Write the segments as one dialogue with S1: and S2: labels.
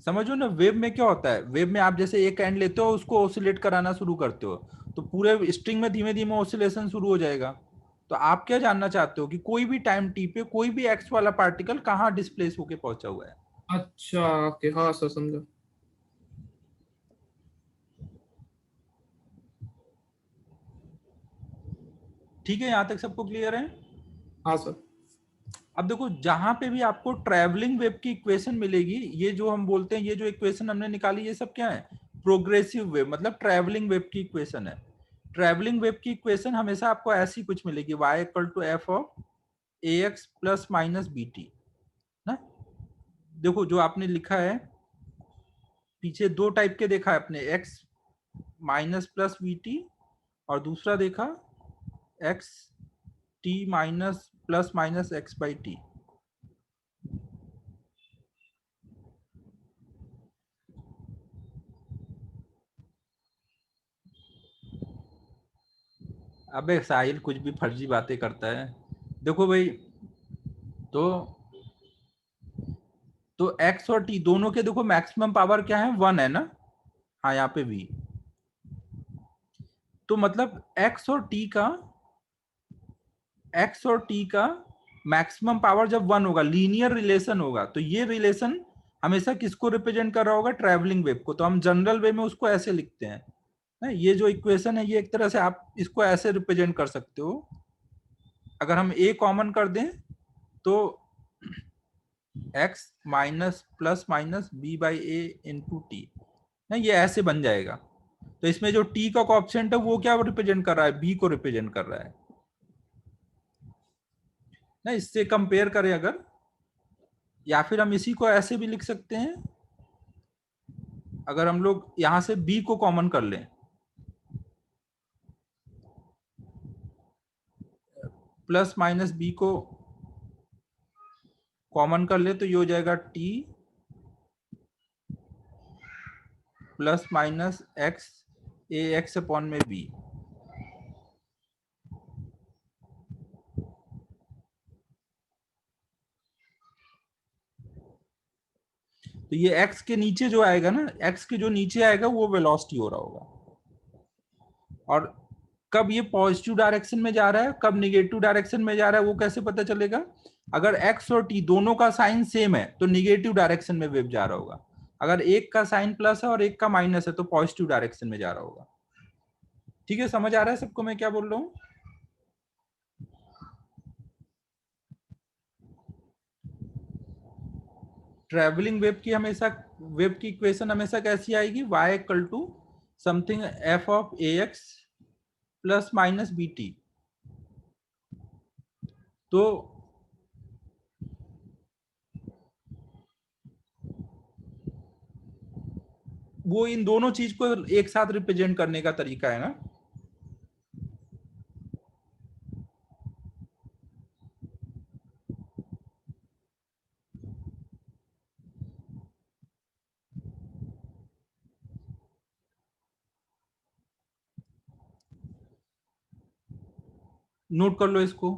S1: समझो ना, वेव में क्या होता है, वेव में आप जैसे एक एंड लेते हो उसको ऑसिलेट कराना शुरू करते हो, तो पूरे स्ट्रिंग में धीमे धीमे ऑसिलेशन शुरू हो जाएगा। तो आप क्या जानना चाहते हो कि कोई भी टाइम टी पे कोई भी एक्स वाला पार्टिकल कहाँ डिस्प्लेस होके पहुंचा हुआ है।
S2: अच्छा ओके, हाँ सर समझा।
S1: ठीक है, यहां तक सबको क्लियर है।
S2: हाँ सर।
S1: अब देखो, जहां पे भी आपको ट्रैवलिंग वेव की इक्वेशन मिलेगी, ये जो हम बोलते हैं, ये जो इक्वेशन हमने निकाली, ये सब क्या है, प्रोग्रेसिव वेव, मतलब ट्रैवलिंग वेव की इक्वेशन है। ट्रैवलिंग वेव की इक्वेशन हमेशा आपको ऐसी कुछ मिलेगी, y equal to F of A x plus minus B T ना। देखो जो आपने लिखा है पीछे, दो टाइप के देखा है आपने, x minus plus we T, और दूसरा देखा x T minus plus minus X by T. अबे साहिल कुछ भी फर्जी बातें करता है। देखो भाई, तो एक्स और टी दोनों के देखो मैक्सिमम पावर क्या है, 1 है ना। हाँ यहाँ पे भी, तो मतलब एक्स और टी का मैक्सिमम पावर जब 1 होगा, लीनियर रिलेशन होगा, तो ये रिलेशन हमेशा किसको रिप्रेजेंट कर रहा होगा, ट्रैवलिंग वेव को। तो हम जनरल वे में उसको ऐसे लिखते हैं ना, ये जो इक्वेशन है, ये एक तरह से आप इसको ऐसे रिप्रेजेंट कर सकते हो। अगर हम ए कॉमन कर दें तो X minus plus minus B by A into T ना, ये ऐसे बन जाएगा। तो इसमें जो टी का कोएफिशिएंट है वो क्या रिप्रेजेंट कर रहा है, बी को रिप्रेजेंट कर रहा है ना। इससे कंपेयर करें अगर, या फिर हम इसी को ऐसे भी लिख सकते हैं, अगर हम लोग यहां से बी को कॉमन कर लें, प्लस माइनस बी को कॉमन कर ले, तो ये हो जाएगा टी प्लस माइनस एक्स ए एक्स अपॉन में बी। तो ये एक्स के नीचे जो आएगा ना, एक्स के जो नीचे आएगा वो वेलोसिटी हो रहा होगा। और कब ये पॉजिटिव डायरेक्शन में जा रहा है, कब निगेटिव डायरेक्शन में जा रहा है, वो कैसे पता चलेगा। अगर एक्स और टी दोनों का साइन सेम है तो निगेटिव डायरेक्शन में वेव जा रहा होगा। अगर एक का साइन प्लस है और एक का माइनस है तो पॉजिटिव डायरेक्शन में जा रहा होगा। ठीक है, समझ आ रहा है सबको मैं क्या बोल रहा हूँ। ट्रेवलिंग वेव की इक्वेशन हमेशा कैसी आएगी, y equal to something F of A x plus minus B T. तो वो इन दोनों चीज को एक साथ रिप्रेजेंट करने का तरीका है ना। नोट कर लो इसको।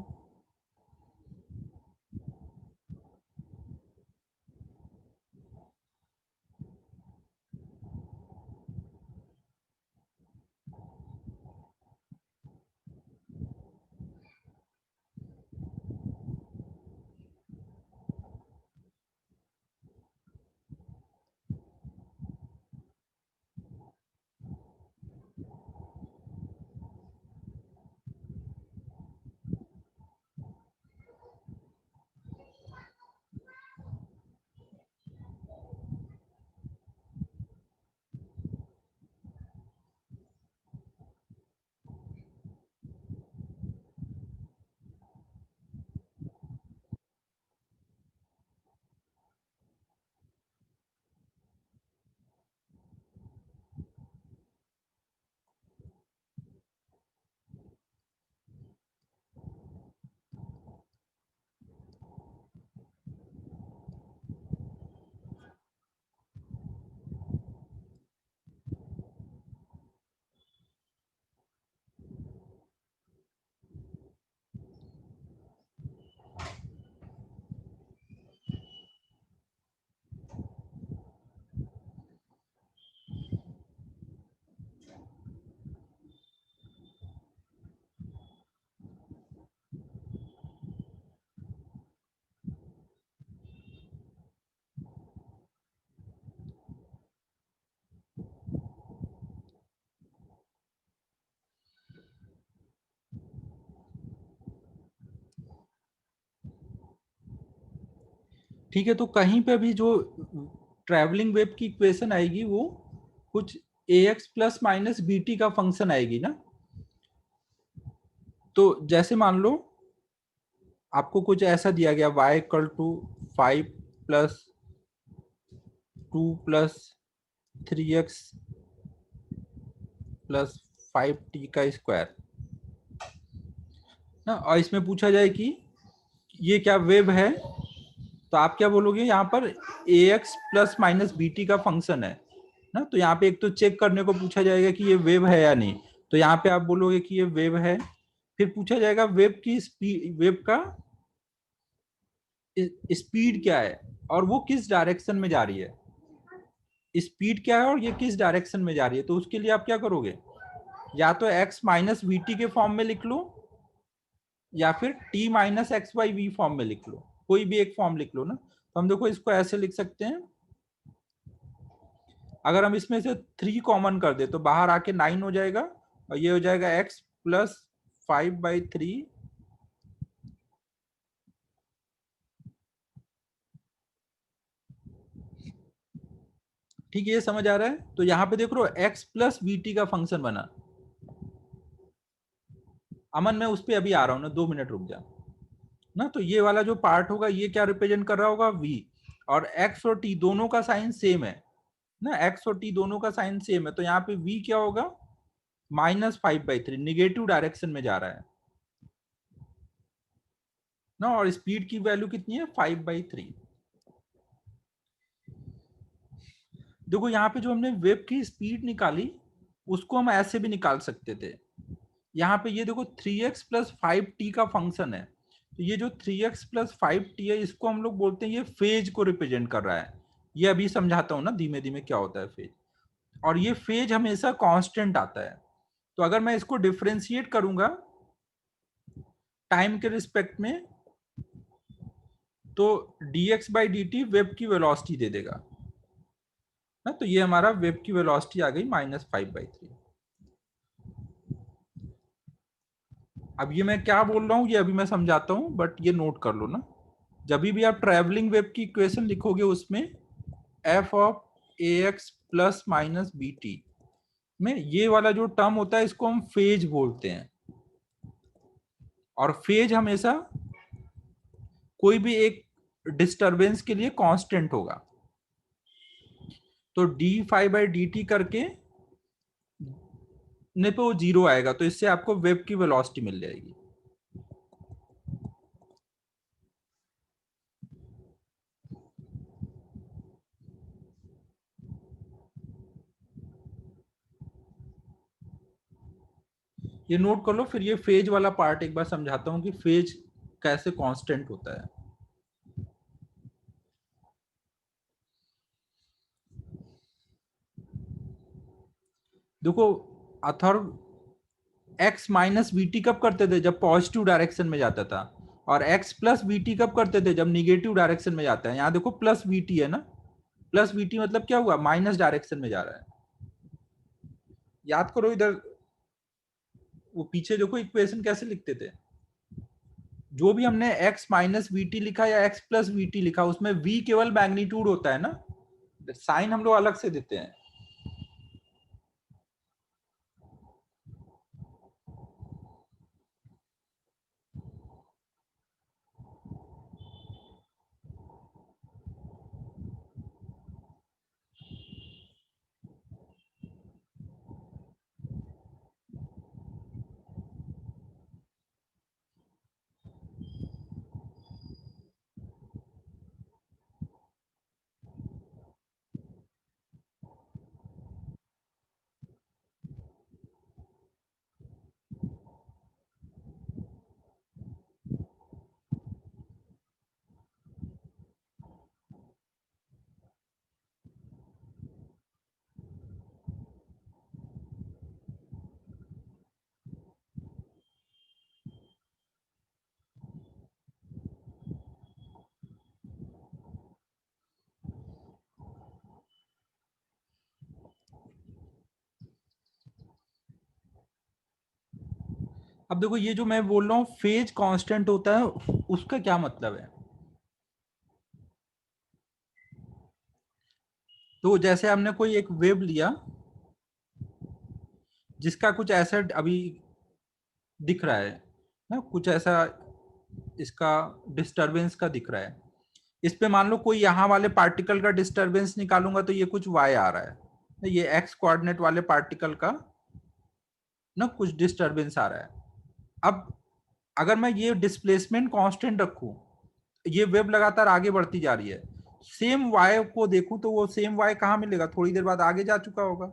S1: ठीक है, तो कहीं पे भी जो ट्रैवलिंग वेव की इक्वेशन आएगी वो कुछ ax plus minus B T का फंक्शन आएगी ना। तो जैसे मान लो आपको कुछ ऐसा दिया गया y equal to 5 plus 2 plus 3x plus 5t का स्क्वायर ना, और इसमें पूछा जाए कि ये क्या वेव है, तो आप क्या बोलोगे यहाँ पर ax plus minus B T का फंक्शन है ना। तो यहाँ पे एक तो चेक करने को पूछा जाएगा कि ये वेव है या नहीं, तो यहाँ पे आप बोलोगे कि ये वेव है। फिर पूछा जाएगा वेव की स्पीड, वेव का स्पीड क्या है और वो किस डायरेक्शन में जा रही है, स्पीड क्या है और ये किस डायरेक्शन में जा रही है। तो उसके लिए आप क्या करोगे, या तो x माइनस वी टी के फॉर्म में लिख लो या फिर t minus x Y V form में लिख लो, कोई भी एक फॉर्म लिख लो ना। तो हम देखो इसको ऐसे लिख सकते हैं, अगर हम इसमें से 3 कॉमन कर दे तो बाहर आके 9 हो जाएगा और ये हो जाएगा x प्लस 5/3। ठीक है, ये समझ आ रहा है। तो यहाँ पे देख लो x प्लस बी टी का फंक्शन बना। अमन मैं उस पर अभी आ रहा हूँ ना, 2 मिनट रुक जा ना। तो ये वाला जो पार्ट होगा ये क्या रिप्रेजेंट कर रहा होगा, v, और x और t दोनों का साइन सेम है ना, x और t दोनों का साइन सेम है, तो यहाँ पे v क्या होगा, -5/3, निगेटिव डायरेक्शन में जा रहा है ना। और स्पीड की वैल्यू कितनी है, 5/3। देखो यहाँ पे जो हमने वेव की स्पीड निकाली उसको हम ऐसे भी निकाल सकते थे। यहाँ पे ये देखो 3x प्लस 5t का फंक्शन है, तो ये जो 3x प्लस 5t है इसको हम लोग बोलते हैं ये फेज को रिप्रेजेंट कर रहा है। ये अभी समझाता हूँ ना धीमे धीमे क्या होता है फेज। और ये फेज हमेशा कांस्टेंट आता है। तो अगर मैं इसको डिफरेंशिएट करूंगा टाइम के रिस्पेक्ट में तो dx by D T wave की वेलोसिटी दे देगा ना। तो ये हमारा वेव की वेलोसिटी आ गई -5/3। अब ये मैं क्या बोल रहा हूँ ये अभी मैं समझाता हूँ, बट ये नोट कर लो ना। जब भी आप ट्रैवलिंग वेव की इक्वेशन लिखोगे उसमें F of A x plus minus B T में ये वाला जो टर्म होता है इसको हम फेज बोलते हैं। और फेज हमेशा कोई भी एक डिस्टरबेंस के लिए कांस्टेंट होगा। तो D five by D T करके ने पे वो जीरो आएगा, तो इससे आपको वेव की वेलोसिटी मिल जाएगी। ये नोट कर लो। फिर ये फेज वाला पार्ट एक बार समझाता हूँ कि फेज कैसे कांस्टेंट होता है। देखो Atharva x minus B T कब करते थे, जब पॉजिटिव डायरेक्शन में जाता था, और x प्लस बी टी कब करते थे, जब निगेटिव डायरेक्शन में जाता है। यहाँ देखो प्लस बी टी है ना, प्लस बी टी मतलब क्या हुआ, माइनस डायरेक्शन में जा रहा है। याद करो इधर वो पीछे देखो इक्वेशन कैसे लिखते थे। जो भी हमने x माइनस वी टी लिखा या x प्लस वी टी लिखा उसमें v केवल मैग्नीट्यूड होता है ना, साइन हम लोग अलग से देते हैं। अब देखो ये जो मैं बोल रहा हूँ फेज कांस्टेंट होता है उसका क्या मतलब है। तो जैसे हमने कोई एक वेव लिया जिसका कुछ ऐसा अभी दिख रहा है ना, कुछ ऐसा इसका डिस्टरबेंस का दिख रहा है। इस पे मान लो कोई यहाँ वाले पार्टिकल का डिस्टरबेंस निकालूंगा तो ये कुछ y आ रहा है, ये x कोऑर्डिनेट वाले पार्टिकल का ना कुछ डिस्टरबेंस आ रहा है। अब अगर मैं ये डिस्प्लेसमेंट कांस्टेंट रखूं, ये वेव लगातार आगे बढ़ती जा रही है, सेम y को देखूं तो वो सेम y कहाँ मिलेगा, थोड़ी देर बाद आगे जा चुका होगा,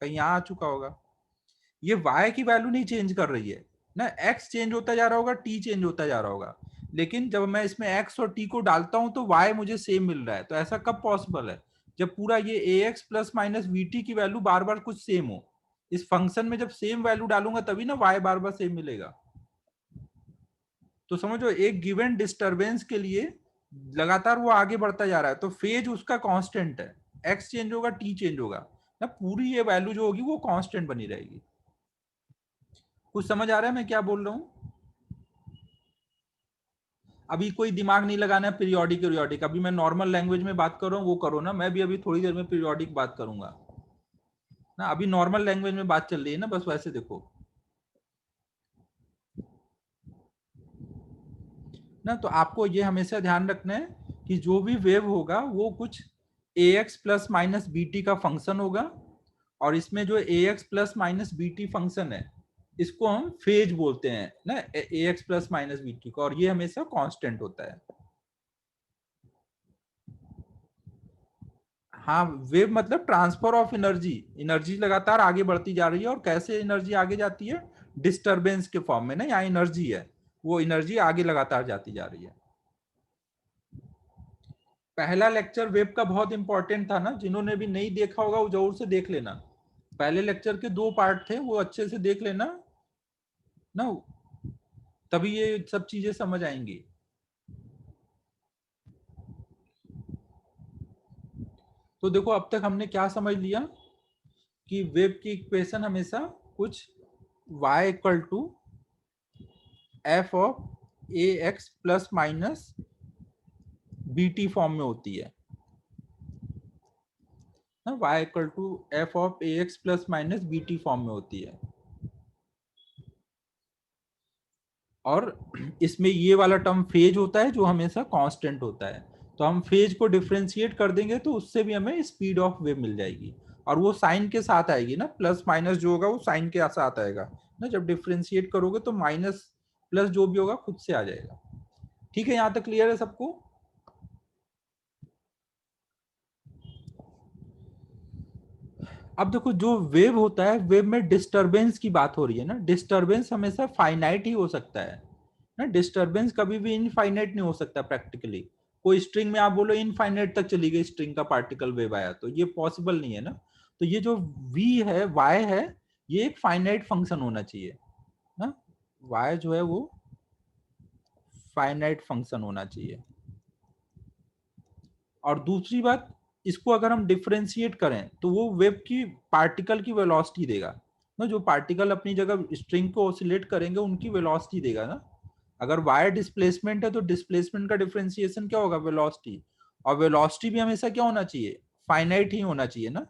S1: कहीं यहाँ आ चुका होगा। ये y की वैल्यू नहीं चेंज कर रही है ना, x चेंज होता जा रहा होगा, t चेंज होता जा रहा होगा, लेकिन जब मैं इसमें x और t को डालता हूं तो y मुझे सेम मिल रहा है। तो ऐसा कब पॉसिबल है, जब पूरा ये ax प्लस माइनस vt की वैल्यू बार बार कुछ सेम हो। इस फंक्शन में जब सेम वैल्यू डालूंगा तभी ना y बार बार सेम मिलेगा। तो समझो एक गिवन डिस्टरबेंस के लिए लगातार वो आगे बढ़ता जा रहा है तो फेज उसका कांस्टेंट है, x चेंज होगा t चेंज होगा ना, पूरी ये वैल्यू जो होगी वो कांस्टेंट बनी रहेगी। कुछ समझ आ रहा है मैं क्या बोल रहा हूँ? अभी कोई दिमाग नहीं लगाना है पीरियोडिक पीरियोडिक, अभी मैं नॉर्मल लैंग्वेज में बात कर रहा हूँ वो करो ना, मैं भी अभी थोड़ी देर में पीरियोडिक बात करूंगा ना, अभी नॉर्मल लैंग्वेज में बात चल रही है ना, बस वैसे देखो ना। तो आपको ये हमेशा ध्यान रखना है कि जो भी वेव होगा वो कुछ a x plus minus B T का फंक्शन होगा, और इसमें जो a x plus minus B t function है इसको हम फेज बोलते हैं ना, a x plus minus B T का, और ये हमेशा कांस्टेंट होता है। हाँ, वेव मतलब ट्रांसफर ऑफ एनर्जी, एनर्जी लगातार आगे बढ़ती जा रही है, और कैसे एनर्जी आगे जाती है, डिस्टरबेंस के फॉर्म में ना, यहाँ एनर्जी है, वो एनर्जी आगे लगातार जाती जा रही है। पहला लेक्चर वेब का बहुत इंपॉर्टेंट था ना, जिन्होंने भी नहीं देखा होगा वो जरूर से देख लेना। पहले लेक्चर के 2 पार्ट थे, वो अच्छे से देख लेना ना, तभी ये सब चीजें समझ आएंगी। तो देखो अब तक हमने क्या समझ लिया कि वेब की इक्वेशन हमेशा कुछ y equal to F of A x plus minus B T form में होती है ना, y equal to F of A x plus minus B T form में होती है। और इसमें ये वाला टर्म फेज होता है जो हमेशा कांस्टेंट होता है, तो हम फेज को डिफ्रेंशिएट कर देंगे तो उससे भी हमें स्पीड ऑफ वेव मिल जाएगी, और वो साइन के साथ आएगी ना, प्लस माइनस जो होगा वो साइन के साथ आएगा ना, जब डिफ्रेंशिएट करोगे तो माइनस प्लस जो भी होगा खुद से आ जाएगा। ठीक है, यहाँ तक क्लियर है सबको? अब देखो जो वेव होता है, वेव में डिस्टरबेंस की बात हो रही है ना, डिस्टरबेंस हमेशा फाइनाइट ही हो सकता है ना, डिस्टरबेंस कभी भी इनफाइनाइट नहीं हो सकता प्रैक्टिकली। कोई स्ट्रिंग में आप बोलो इनफाइनाइट तक चली गई स्ट्रिंग का पार्टिकल वेव आया, तो ये पॉसिबल नहीं है ना। तो ये जो v है, y है, ये एक फाइनाइट फंक्शन होना चाहिए ना, y जो है वो फाइनाइट फंक्शन होना चाहिए। और दूसरी बात, इसको अगर हम डिफरेंशिएट करें तो वो वेव की पार्टिकल की वेलोसिटी देगा ना, जो पार्टिकल अपनी जगह स्ट्रिंग को ऑसिलेट करेंगे उनकी वेलोसिटी देगा ना। अगर वायर डिस्प्लेसमेंट है तो डिस्प्लेसमेंट का डिफरेंशिएशन क्या होगा, वेलोसिटी। और वेलोसिटी भी हमेशा क्या होना चाहिए, फाइनाइट ही होना चाहिए ना,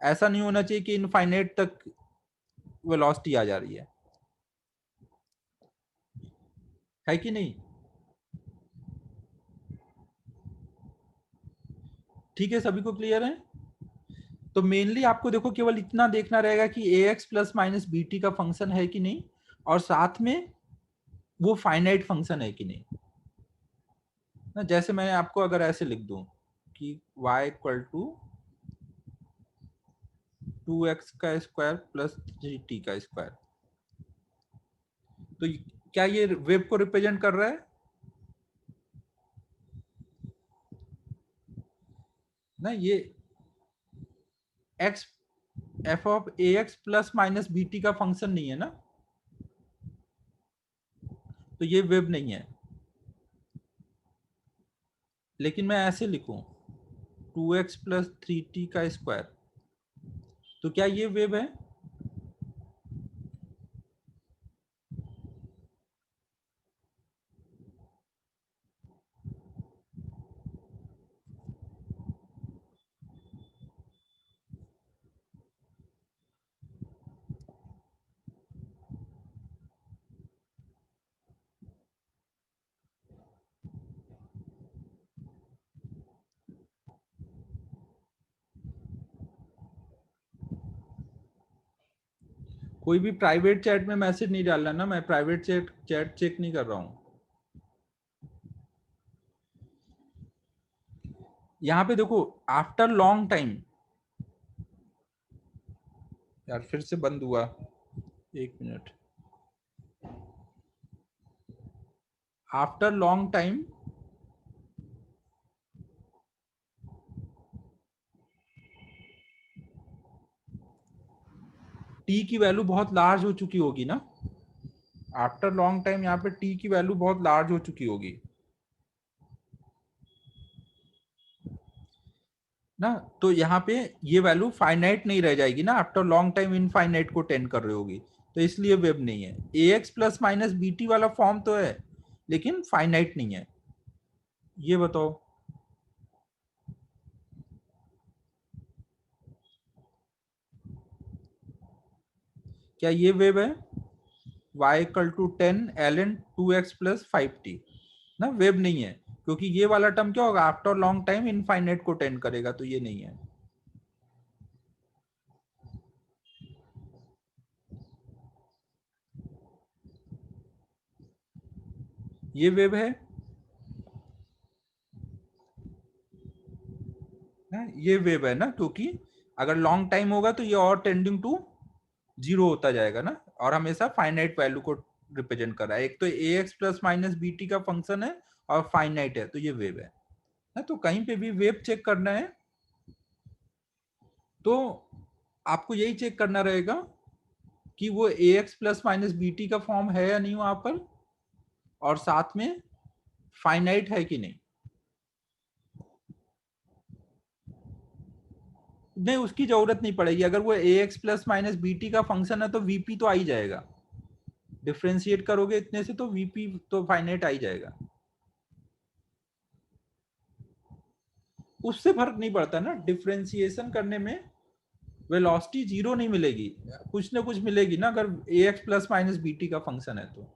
S1: ऐसा नहीं होना चाहिए कि इनफाइनाइट तक वेलोसिटी आ जा रही है कि नहीं? ठीक है, सभी को क्लियर है? तो मेनली आपको देखो केवल इतना देखना रहेगा कि a x plus minus B T का फंक्शन है कि नहीं, और साथ में वो फाइनाइट फंक्शन है कि नहीं ना। जैसे मैं आपको अगर ऐसे लिख दूं कि y इक्वल टू 2x का स्क्वायर प्लस 3t का स्क्वायर, तो क्या ये वेव को रिप्रेजेंट कर रहा है ना, ये x F of A x plus minus B T का फंक्शन नहीं है ना, तो ये वेव नहीं है। लेकिन मैं ऐसे लिखूं 2x प्लस 3t का स्क्वायर, तो क्या ये वेव है? कोई भी प्राइवेट चैट में मैसेज नहीं डालना ना, मैं प्राइवेट चैट चेक नहीं कर रहा हूँ। यहाँ पे देखो आफ्टर लॉन्ग टाइम, यार फिर से बंद हुआ, एक minute. After long time T की वैल्यू बहुत लार्ज हो चुकी होगी ना, आफ्टर लॉन्ग टाइम यहाँ पे टी की वैल्यू बहुत लार्ज हो चुकी होगी ना। तो यहाँ पे ये वैल्यू फाइनाइट नहीं रह जाएगी ना, आफ्टर लॉन्ग टाइम इनफाइनाइट को टेंड कर रही होगी, तो इसलिए वेब नहीं है। A x plus minus B t वाला फॉर्म तो है लेकिन फाइनाइट नहीं है। ये बताओ, क्या ये वेब है? y equal to 10 ln 2x plus 5t ना, वेब नहीं है, क्योंकि ये वाला टर्म क्या होगा, आफ्टर लॉन्ग टाइम इनफाइनाइट को टेंड करेगा, तो ये नहीं है। ये वेब है ना, ये वेब है ना, क्योंकि अगर लॉन्ग टाइम होगा तो ये और टेंडिंग टू जीरो होता जाएगा ना, और हमेशा फाइनाइट वैल्यू को रिप्रेजेंट कर रहा है। एक तो a x plus minus B T का फंक्शन है और फाइनाइट है, तो ये वेब है ना। तो कहीं पे भी वेब चेक करना है तो आपको यही चेक करना रहेगा कि वो a x plus minus B T का फॉर्म है या नहीं वहां पर, और साथ में फाइनाइट है कि नहीं। नहीं, उसकी जरूरत नहीं पड़ेगी, अगर वो a x plus minus B T का फंक्शन है तो वीपी तो आ ही जाएगा, डिफ्रेंशिएट करोगे इतने से तो वीपी तो फाइनाइट आ ही जाएगा। उससे फर्क नहीं पड़ता ना, डिफ्रेंशिएशन करने में वेलोसिटी जीरो नहीं मिलेगी, कुछ ना कुछ मिलेगी ना, अगर a x plus minus B T का फंक्शन है तो।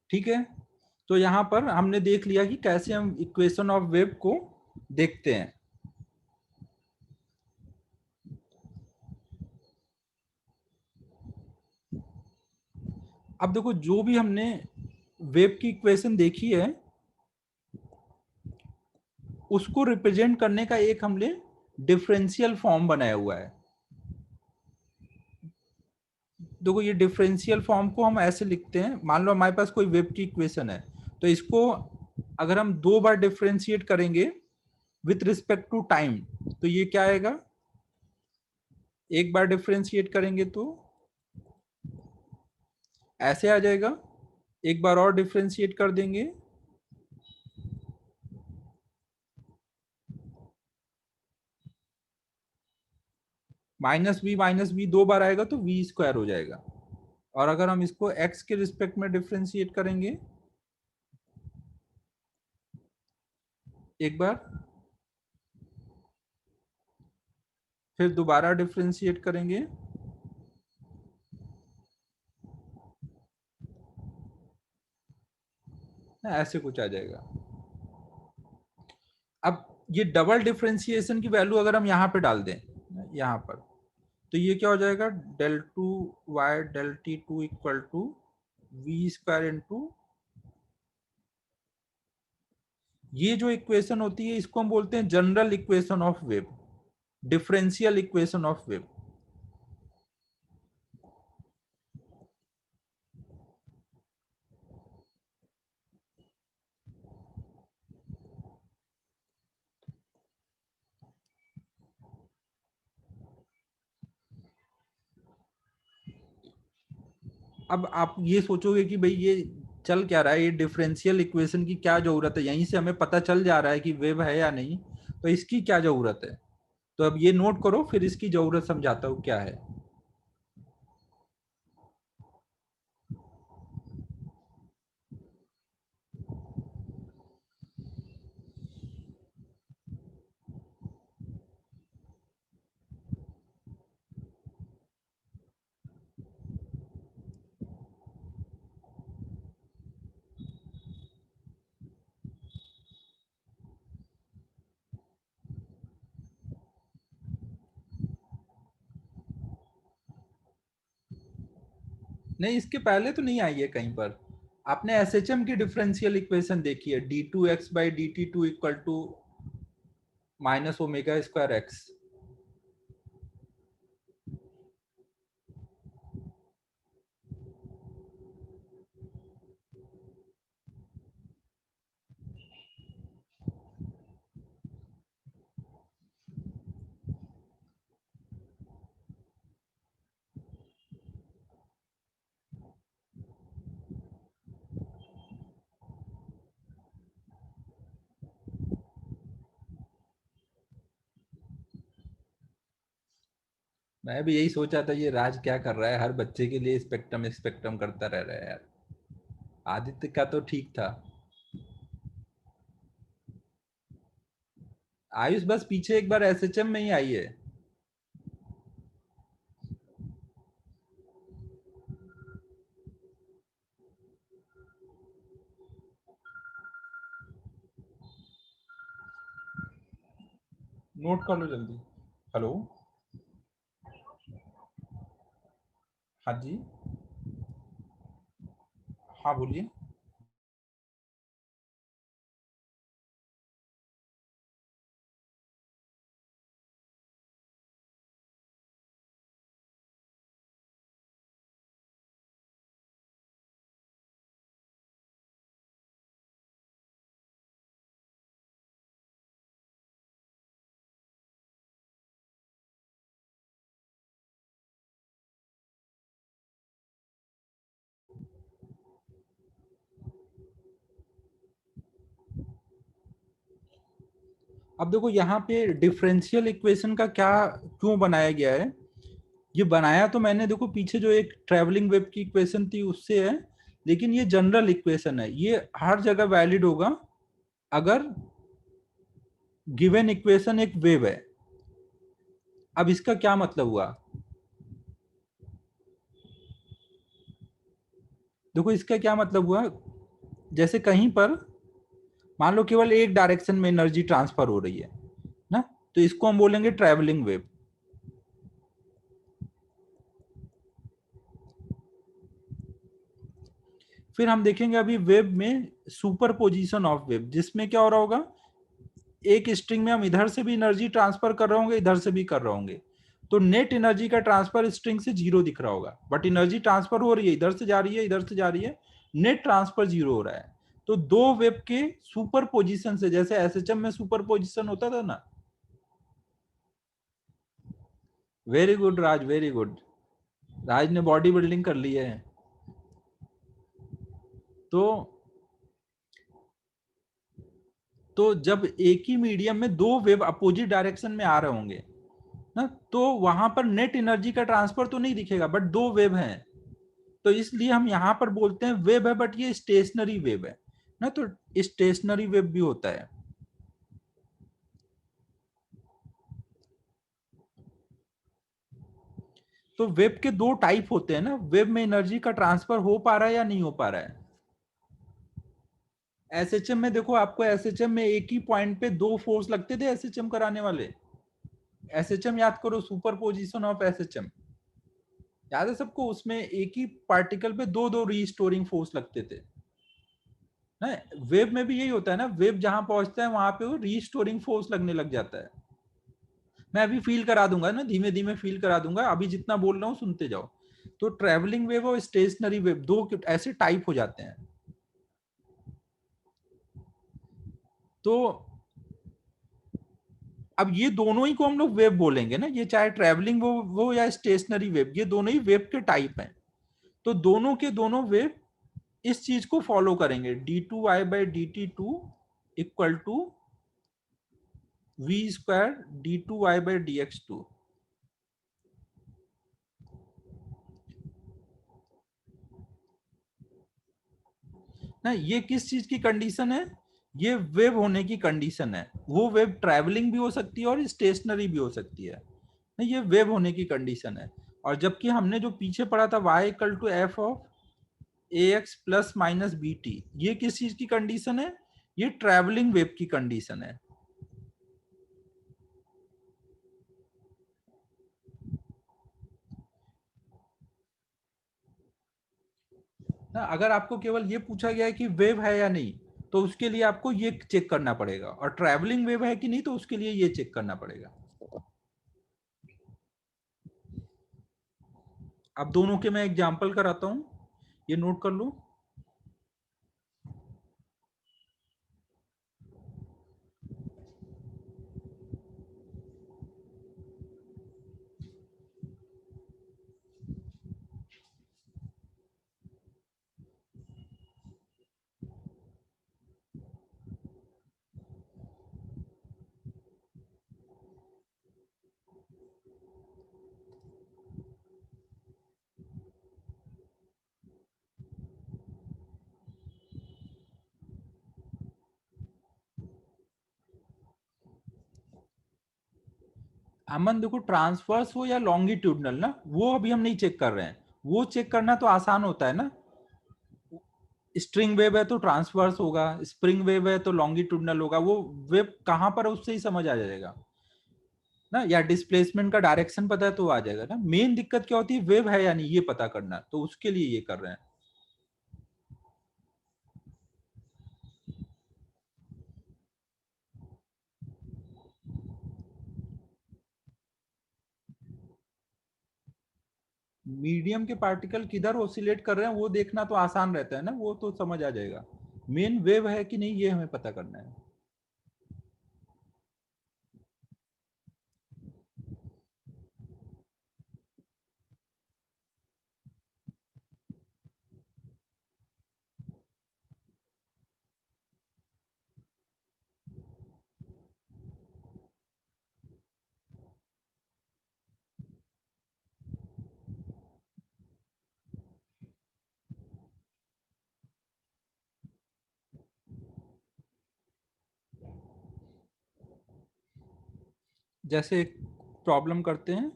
S1: ठीक है, तो यहां पर हमने देख लिया कि कैसे हम इक्वेशन ऑफ वेव को देखते हैं। अब देखो, जो भी हमने वेव की इक्वेशन देखी है उसको रिप्रेजेंट करने का एक हमने डिफरेंशियल फॉर्म बनाया हुआ है। देखो, ये डिफरेंशियल फॉर्म को हम ऐसे लिखते हैं, मान लो हमारे पास कोई वेव की इक्वेशन है, तो इसको अगर हम दो बार डिफरेंशिएट करेंगे विथ रिस्पेक्ट टू टाइम, तो ये क्या आएगा, एक बार डिफरेंशिएट करेंगे तो ऐसे आ जाएगा, एक बार और डिफरेंशिएट कर देंगे माइनस बी दो बार आएगा तो वी स्क्वायर हो जाएगा, और अगर हम इसको एक्स के रिस्पेक्ट में डिफरेंशिएट करेंगे एक बार, फिर दोबारा डिफरेंशिएट करेंगे, ऐसे कुछ आ जाएगा। अब ये डबल डिफरेंशिएशन की वैल्यू अगर हम यहाँ पे डाल दें, यहाँ पर, तो ये क्या हो जाएगा, del two Y del T two equal to V square into, ये जो इक्वेशन होती है इसको हम बोलते हैं general equation of wave, differential equation of wave. अब आप ये सोचोगे कि भाई ये चल क्या रहा है, ये डिफरेंशियल इक्वेशन की क्या जरूरत है, यहीं से हमें पता चल जा रहा है कि वेव है या नहीं, तो इसकी क्या जरूरत है। तो अब ये नोट करो, फिर इसकी जरूरत समझाता हूँ क्या है। नहीं, इसके पहले तो नहीं आई है कहीं पर। आपने एसएचएम की डिफरेंशियल इक्वेशन देखी है, D two X by D T two equal to minus omega square X. मैं भी यही सोचा था, ये राज क्या कर रहा है, हर बच्चे के लिए स्पेक्ट्रम स्पेक्ट्रम करता रह रहा है यार। आदित्य का तो ठीक था। आयुष बस पीछे एक बार एसएचएम में ही आई है। नोट कर लो जल्दी। हेलो। हाँ जी। हाँ बोलिए। अब देखो यहाँ पे डिफरेंशियल इक्वेशन का क्या क्यों बनाया गया है। ये बनाया तो मैंने, देखो पीछे जो एक ट्रैवलिंग वेव की इक्वेशन थी उससे है, लेकिन ये जनरल इक्वेशन है, ये हर जगह वैलिड होगा अगर गिवन इक्वेशन एक वेव है। अब इसका क्या मतलब हुआ, देखो इसका क्या मतलब हुआ, जैसे कहीं पर मान लो केवल एक डायरेक्शन में एनर्जी ट्रांसफर हो रही है ना, तो इसको हम बोलेंगे ट्रैवलिंग वेव। फिर हम देखेंगे अभी वेव में सुपर पोजिशन ऑफ वेव, जिसमें क्या हो रहा होगा, एक स्ट्रिंग में हम इधर से भी एनर्जी ट्रांसफर कर रहे होंगे, इधर से भी कर रहे होंगे, तो नेट एनर्जी का ट्रांसफर स्ट्रिंग से जीरो दिख रहा होगा, बट एनर्जी ट्रांसफर हो रही है, इधर से जा रही है, इधर से जा रही है, नेट ट्रांसफर जीरो हो रहा है। तो दो वेव के सुपर पोजिशन से, जैसे एसएचएम में सुपर पोजिशन होता था ना। वेरी गुड राज, वेरी गुड। राज ने बॉडी बिल्डिंग कर ली है। तो जब एक ही मीडियम में दो वेव अपोजिट डायरेक्शन में आ रहे होंगे ना, तो वहां पर नेट एनर्जी का ट्रांसफर तो नहीं दिखेगा, बट दो वेव हैं, तो इसलिए हम यहां पर बोलते हैं वेव है, बट ये स्टेशनरी वेव है ना, तो स्टेशनरी वेव भी होता है। तो वेब के दो टाइप होते हैं ना, वेब में एनर्जी का ट्रांसफर हो पा रहा है या नहीं हो पा रहा है। एसएचएम में देखो, आपको एसएचएम में एक ही पॉइंट पे दो फोर्स लगते थे एसएचएम कराने वाले। एसएचएम याद करो, सुपर पोजिशन ऑफ एसएचएम याद है सबको, उसमें एक ही पार्टिकल पे दो दो रीस्टोरिंग फोर्स लगते थे ना। वेब में भी यही होता है ना, वेब जहां पहुंचता है वहां पे वो रीस्टोरिंग फोर्स लगने लग जाता है। मैं अभी फील करा दूंगा ना, धीमे धीमे फील करा दूंगा, अभी जितना बोल रहा हूँ सुनते जाओ। तो ट्रेवलिंग वेव और स्टेशनरी वेव दो ऐसे टाइप हो जाते हैं। तो अब ये दोनों ही को हम लोग वेव बोलेंगे ना, ये चाहे ट्रेवलिंग वो या स्टेशनरी वेव, ये दोनों ही वेव के टाइप हैं। तो दोनों के दोनों वेव इस चीज को फॉलो करेंगे, d2i/dt2 equal to v² d2y/dx2। ना ये किस चीज की कंडीशन है, ये वेव होने की कंडीशन है। वो वेव ट्रैवलिंग भी हो सकती है और स्टेशनरी भी हो सकती है ना, ये वेव होने की कंडीशन है। और जबकि हमने जो पीछे पढ़ा था y equal to F of ax plus minus B T, ये किस चीज की कंडीशन है, ये ट्रैवलिंग वेव की कंडीशन है ना। अगर आपको केवल ये पूछा गया है कि वेव है या नहीं, तो उसके लिए आपको ये चेक करना पड़ेगा, और ट्रैवलिंग वेव है कि नहीं तो उसके लिए ये चेक करना पड़ेगा। अब दोनों के मैं एग्जाम्पल कराता हूं, ये नोट कर लो। अमन देखो, ट्रांसवर्स हो या लॉन्गिट्यूडनल ना, वो अभी हम नहीं चेक कर रहे हैं। वो चेक करना तो आसान होता है ना, स्ट्रिंग वेव है तो ट्रांसवर्स होगा, स्प्रिंग वेव है तो लॉन्गिट्यूडनल होगा, वो वेव कहां पर है उससे ही समझ आ जाएगा ना, या डिस्प्लेसमेंट का डायरेक्शन पता है तो आ जाएगा ना। मेन दिक्कत क्या होती है, वेव है या नहीं ये पता करना, तो उसके लिए ये कर रहे हैं। मीडियम के पार्टिकल किधर ऑसिलेट कर रहे हैं वो देखना तो आसान रहता है ना, वो तो समझ आ जाएगा। मेन वेव है कि नहीं ये हमें पता करना है। जैसे एक प्रॉब्लम करते हैं,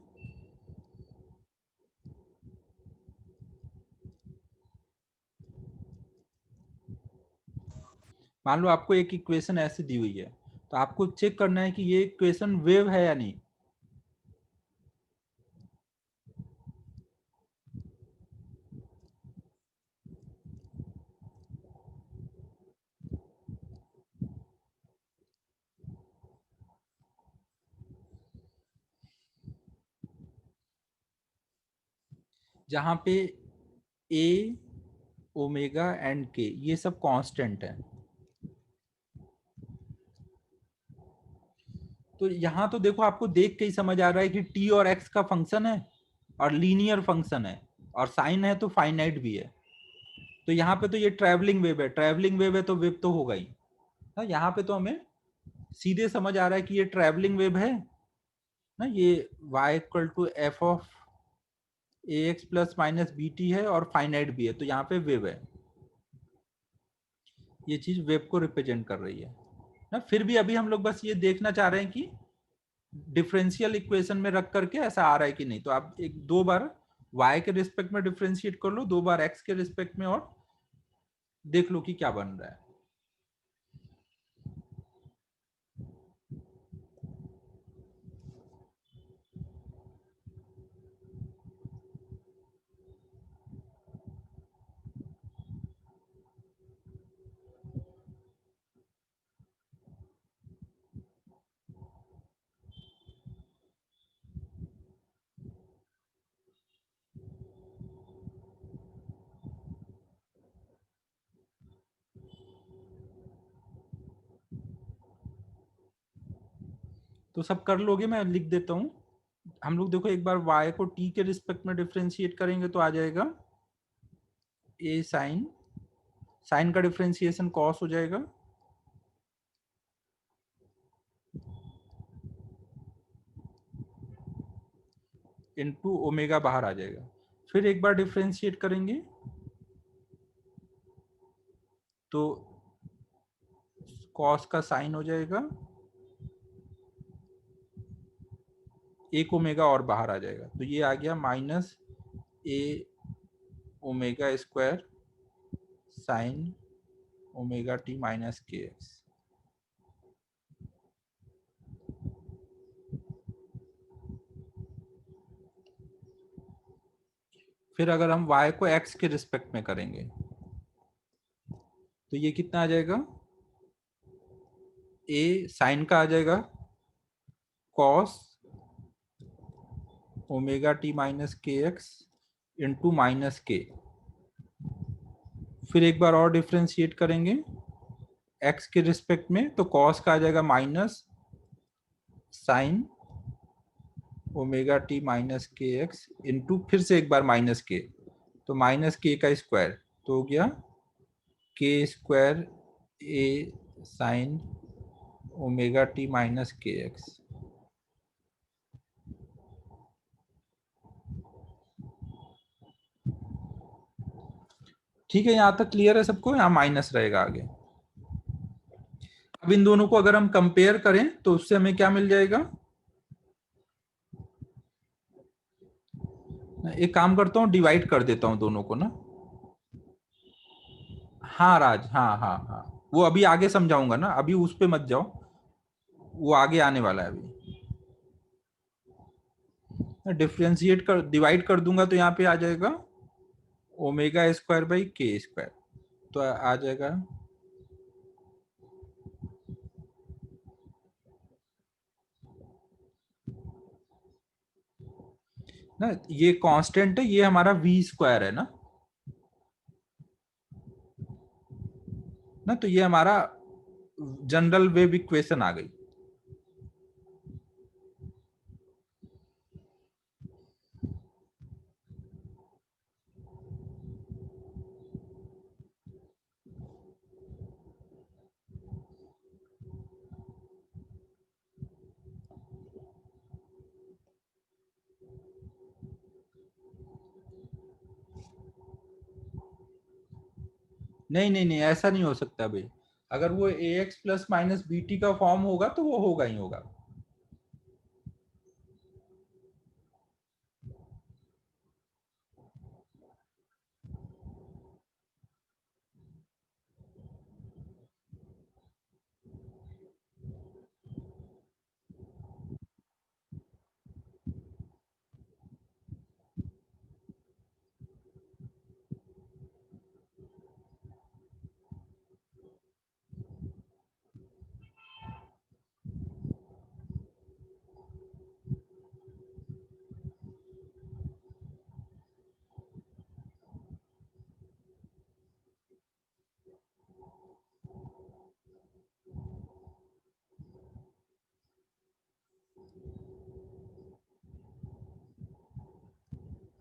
S1: मान लो आपको एक इक्वेशन ऐसी दी हुई है, तो आपको चेक करना है कि ये इक्वेशन वेव है या नहीं। जहां पे ए, ओमेगा एंड के ये सब कांस्टेंट है। तो यहाँ तो देखो, आपको देख के ही समझ आ रहा है कि टी और एक्स का फंक्शन है और लीनियर फंक्शन है, और साइन है तो फाइनाइट भी है। तो यहाँ पे तो ये ट्रैवलिंग वेव है, ट्रैवलिंग वेव है तो वेव तो होगा ही ना। यहाँ पे तो हमें सीधे समझ आ रहा है कि ये ट्रैवलिंग वेव है ना। ये y equal to F of A x plus minus B T है और फाइनाइट भी है, तो यहाँ पे वेव है। ये चीज वेव को रिप्रेजेंट कर रही है ना। फिर भी अभी हम लोग बस ये देखना चाह रहे हैं कि डिफरेंशियल इक्वेशन में रख करके ऐसा आ रहा है कि नहीं, तो आप एक दो बार y के रिस्पेक्ट में डिफरेंशिएट कर लो, दो बार x के रिस्पेक्ट में, और देख लो कि क्या बन रहा है। तो सब कर लोगे, मैं लिख देता हूं। हम लोग देखो एक बार y को t के रिस्पेक्ट में डिफरेंशिएट करेंगे तो आ जाएगा a साइन, साइन का डिफरेंशिएशन cos हो जाएगा, इनटू ओमेगा बाहर आ जाएगा। फिर एक बार डिफरेंशिएट करेंगे तो cos का साइन हो जाएगा, एक ओमेगा और बाहर आ जाएगा, तो ये आ गया minus a omega square sine omega T minus के एक्स। फिर अगर हम y को x के रिस्पेक्ट में करेंगे तो ये कितना आ जाएगा, a साइन का आ जाएगा cos ओमेगा टी माइनस के एक्स इंटू माइनस के। फिर एक बार और डिफ्रेंशिएट करेंगे x के रिस्पेक्ट में, तो cos का आ जाएगा minus sign omega T minus के एक्स इंटू फिर से एक बार माइनस के, तो माइनस के का स्क्वायर, तो हो गया के स्क्वायर ए साइन ओमेगा टी माइनस के एक्स। ठीक है, यहां तक क्लियर है सबको, यहाँ माइनस रहेगा आगे। अब इन दोनों को अगर हम कंपेयर करें तो उससे हमें क्या मिल जाएगा, एक काम करता हूँ डिवाइड कर देता हूँ दोनों को ना। हाँ राज, हाँ हाँ हाँ, वो अभी आगे समझाऊंगा ना, अभी उस पे मत जाओ, वो आगे आने वाला है। अभी डिफ्रेंशिएट कर डिवाइड कर दूंगा तो यहाँ पे आ जाएगा omega square by K square, तो आ जाएगा ना, ये कांस्टेंट है, ये हमारा वी स्क्वायर है ना, तो ये हमारा जनरल वेव इक्वेशन आ गई। नहीं नहीं नहीं, ऐसा नहीं हो सकता भाई, अगर वो a x plus minus B T का फॉर्म होगा तो वो होगा ही होगा।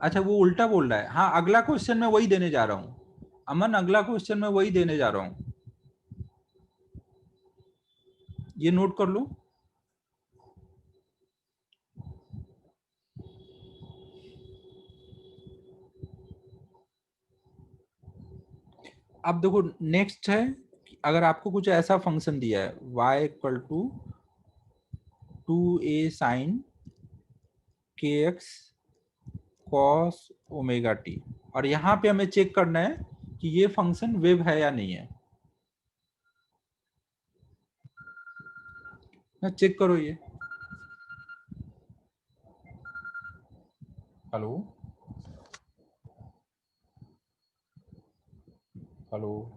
S1: अच्छा, वो उल्टा बोल रहा है। हाँ, अगला क्वेश्चन मैं वही देने जा रहा हूँ अमन, अगला क्वेश्चन मैं वही देने जा रहा हूँ, ये नोट कर लो। अब देखो नेक्स्ट है, अगर आपको कुछ ऐसा फंक्शन दिया है y equal to 2a sine K X cos omega T. और यहाँ पे हमें चेक करना है कि ये फंक्शन वेव है या नहीं है ना। चेक करो ये। Hello hello.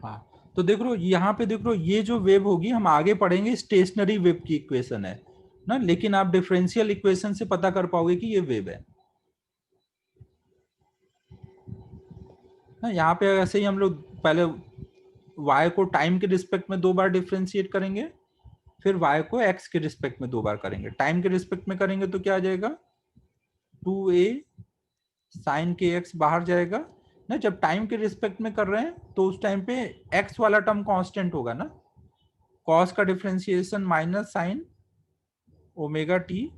S1: हाँ, तो देख लो यहाँ पे, देख लो ये जो वेव होगी हम आगे पढ़ेंगे स्टेशनरी वेव की इक्वेशन है ना, लेकिन आप डिफरेंशियल इक्वेशन से पता कर पाओगे कि ये वेव है ना। यहाँ पे ऐसे ही हम लोग पहले y को टाइम के रिस्पेक्ट में 2 बार डिफ्रेंशिएट करेंगे, फिर y को x के रिस्पेक्ट में 2 बार करेंगे। टाइम के रिस्पेक्ट में करेंगे तो क्या आ जाएगा, 2a साइन के एक्स बाहर जाएगा ना। जब टाइम के रिस्पेक्ट में कर रहे हैं तो उस टाइम पे x वाला टर्म कांस्टेंट होगा ना, कॉस का differentiation minus sign omega T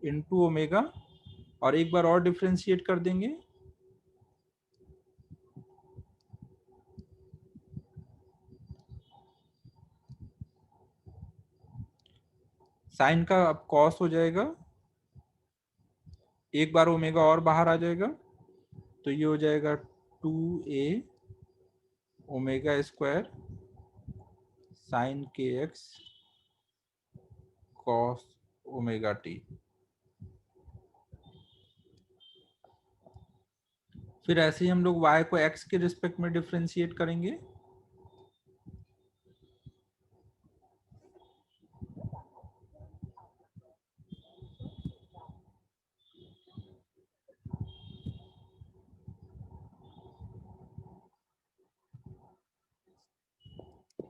S1: into omega, और एक बार और डिफ्रेंशिएट कर देंगे, साइन का अब कॉस हो जाएगा, एक बार ओमेगा और बाहर आ जाएगा, तो ये हो जाएगा 2a omega square sign K X cos omega T. फिर ऐसे ही हम लोग y को x के रिस्पेक्ट में डिफ्रेंशिएट करेंगे,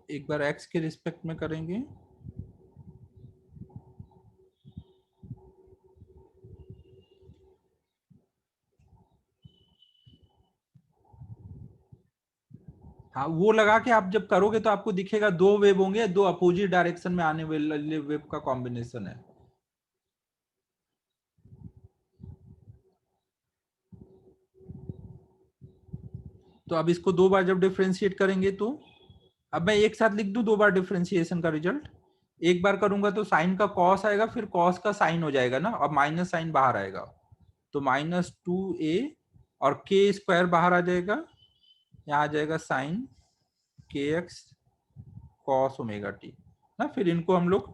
S1: एक बार x के रिस्पेक्ट में करेंगे, हाँ वो लगा के आप जब करोगे तो आपको दिखेगा 2 वेव होंगे, 2 अपोजिट डायरेक्शन में आने वाले वेव का कॉम्बिनेशन है। तो अब इसको 2 बार जब डिफ्रेंशिएट करेंगे तो अब मैं एक साथ लिख दूं 2 बार डिफ्रेंशिएशन का रिजल्ट। एक बार करूंगा तो साइन का कॉस आएगा, फिर कॉस का साइन हो जाएगा ना, और माइनस साइन बाहर आएगा, तो -2a और के स्क्वायर बाहर आ जाएगा, यहाँ आ जाएगा sign K X cos omega T ना। फिर इनको हम लोग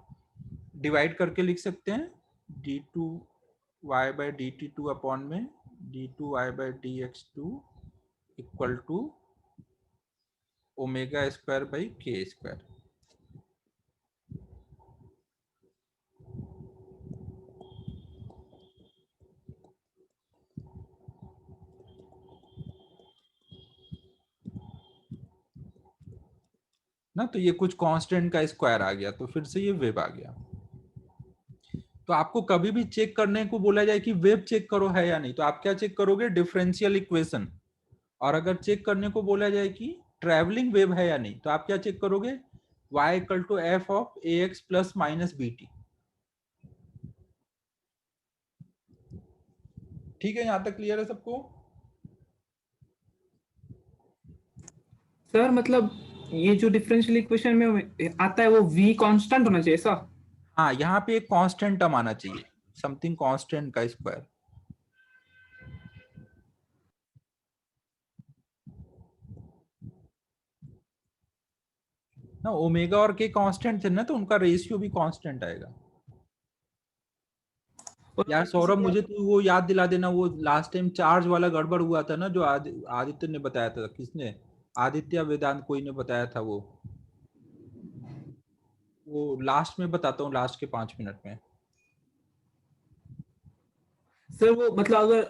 S1: डिवाइड करके लिख सकते हैं, d2y/dt2 अपॉन में d2y/dx2 equal to omega square by K square ना। तो ये कुछ कांस्टेंट का स्क्वायर आ गया, तो फिर से ये वेव आ गया। तो आपको कभी भी चेक करने को बोला जाए कि वेव चेक करो है या नहीं, तो आप क्या चेक करोगे, डिफरेंशियल इक्वेशन। और अगर चेक करने को बोला जाए कि ट्रैवलिंग वेव है या नहीं, तो आप क्या चेक करोगे, y equal to F of A x plus minus B T. ठीक है, यहाँ तक क्लियर है सबको?
S2: सर मतलब ये जो डिफरेंशियल इक्वेशन में आता है वो v कांस्टेंट होना चाहिए ऐसा?
S1: हाँ, यहाँ पे एक कांस्टेंट टर्म आना चाहिए, समथिंग कांस्टेंट का स्क्वायर। ना ओमेगा और के कांस्टेंट थे ना, तो उनका रेशियो भी कांस्टेंट आएगा।
S2: और
S1: यार
S2: अगर किसी
S1: सौरभ,
S2: का
S1: मुझे तू वो याद दिला देना, वो लास्ट टाइम चार्ज वाला गड़बड़ हुआ था ना, जो आदित्य ने बताया था। किसने? आदित्य या वेदांत, कोई ने बताया था वो लास्ट में बताता हूँ, लास्ट के 5 मिनट में।
S2: सर वो मतलब अगर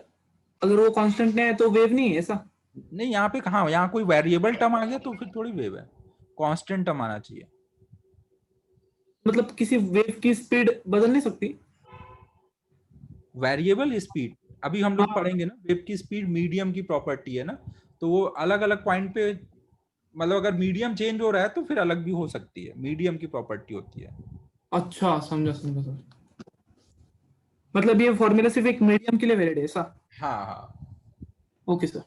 S2: अगर वो कांस्टेंट नहीं है तो वेव नहीं है ऐसा?
S1: नहीं, यहाँ पे कहाँ, यहाँ कोई वेरिएबल टर्म आ गया तो फिर थोड़ी वेव है, कांस्टेंट टर्म आना चाहिए।
S2: मतलब किसी वेव की स्पीड बदल नहीं सकती?
S1: वेरिएबल स्पीड अभी हम लोग
S2: हाँ।
S1: पढ़ेंगे ना, वेव की स्पीड मीडियम की प्रॉपर्टी है ना, तो वो अलग अलग पॉइंट पे, मतलब अगर मीडियम चेंज हो रहा है तो फिर अलग भी हो सकती है, मीडियम की प्रॉपर्टी होती है।
S2: अच्छा, समझा समझा सर। मतलब ये फॉर्मूला सिर्फ एक मीडियम के लिए वैलिड है ऐसा?
S1: हाँ हाँ।
S2: Okay sir.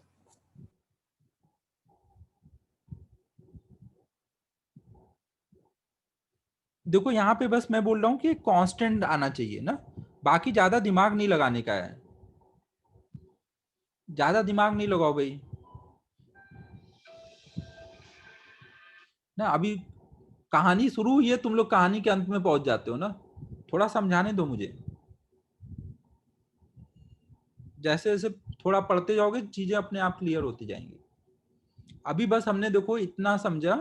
S1: देखो यहाँ पे बस मैं बोल रहा हूँ कि कांस्टेंट आना चाहिए ना, बाकी ज्यादा दिमाग नहीं लगाने का है, ज्यादा दिमाग नहीं लगाओ भाई ना। अभी कहानी शुरू हुई है, तुम लोग कहानी के अंत में पहुंच जाते हो ना, थोड़ा समझाने दो मुझे। जैसे जैसे थोड़ा पढ़ते जाओगे चीजें अपने आप क्लियर होती जाएंगी। अभी बस हमने देखो इतना समझा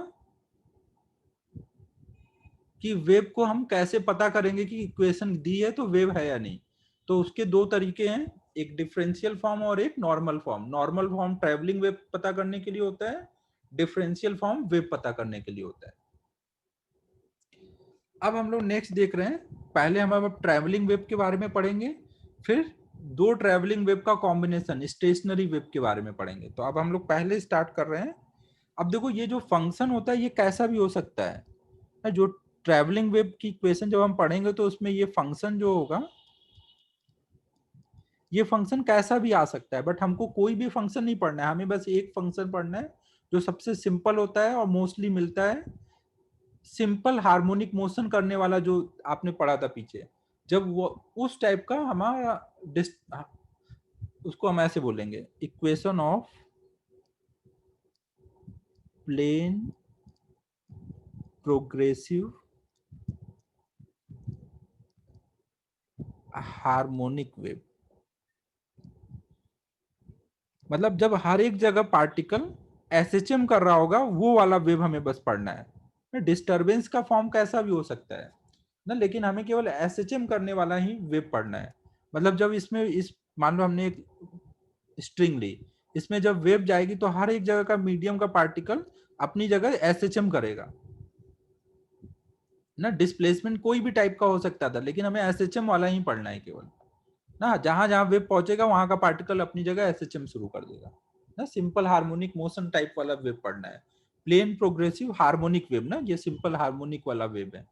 S1: कि वेव को हम कैसे पता करेंगे कि इक्वेशन दी है तो वेव है या नहीं। तो उसके दो तरीके हैं, एक डिफरेंशियल फॉर्म और एक normal form. Normal form travelling wave पता करने के लिए होता है, डिफरेंशियल फॉर्म वेव पता करने के लिए होता है। अब हम लोग नेक्स्ट देख रहे हैं, पहले हम अब ट्रेवलिंग वेव के बारे में पढ़ेंगे, फिर दो ट्रेवलिंग वेव का कॉम्बिनेशन स्टेशनरी वेव के बारे में पढ़ेंगे। तो अब हम लोग पहले स्टार्ट कर रहे हैं। अब देखो ये जो फंक्शन होता है ये कैसा भी हो सकता है, जो ट्रैवलिंग वेव की इक्वेशन जब हम पढ़ेंगे तो उसमें ये फंक्शन जो होगा, ये फंक्शन कैसा भी आ सकता है, बट हमको कोई भी फंक्शन नहीं पढ़ना है, हमें बस एक फंक्शन पढ़ना है जो सबसे सिंपल होता है और मोस्टली मिलता है, सिंपल हार्मोनिक मोशन करने वाला, जो आपने पढ़ा था पीछे, जब वो उस टाइप का हमारा उसको हम ऐसे बोलेंगे, equation of plane progressive harmonic wave. मतलब जब हर एक जगह पार्टिकल एसएचएम कर रहा होगा, वो वाला वेव हमें बस पढ़ना है। डिस्टरबेंस का फॉर्म कैसा भी हो सकता है ना, लेकिन हमें केवल एसएचएम करने वाला ही वेव पढ़ना है। मतलब जब इसमें इस मान लो हमने एक स्ट्रिंग ली, इसमें जब वेव जाएगी तो हर एक जगह का मीडियम का पार्टिकल अपनी जगह एसएचएम करेगा ना। डिस्प्लेसमेंट कोई भी टाइप का हो सकता था, लेकिन हमें एसएचएम वाला ही पढ़ना है केवल ना। जहां जहां वेव पहुंचेगा वहां का पार्टिकल अपनी जगह एसएचएम शुरू कर देगा ना। सिंपल हार्मोनिक मोशन टाइप वाला वेव पढ़ना है, प्लेन प्रोग्रेसिव हार्मोनिक वेव ना, ये सिंपल हार्मोनिक वाला वेव है।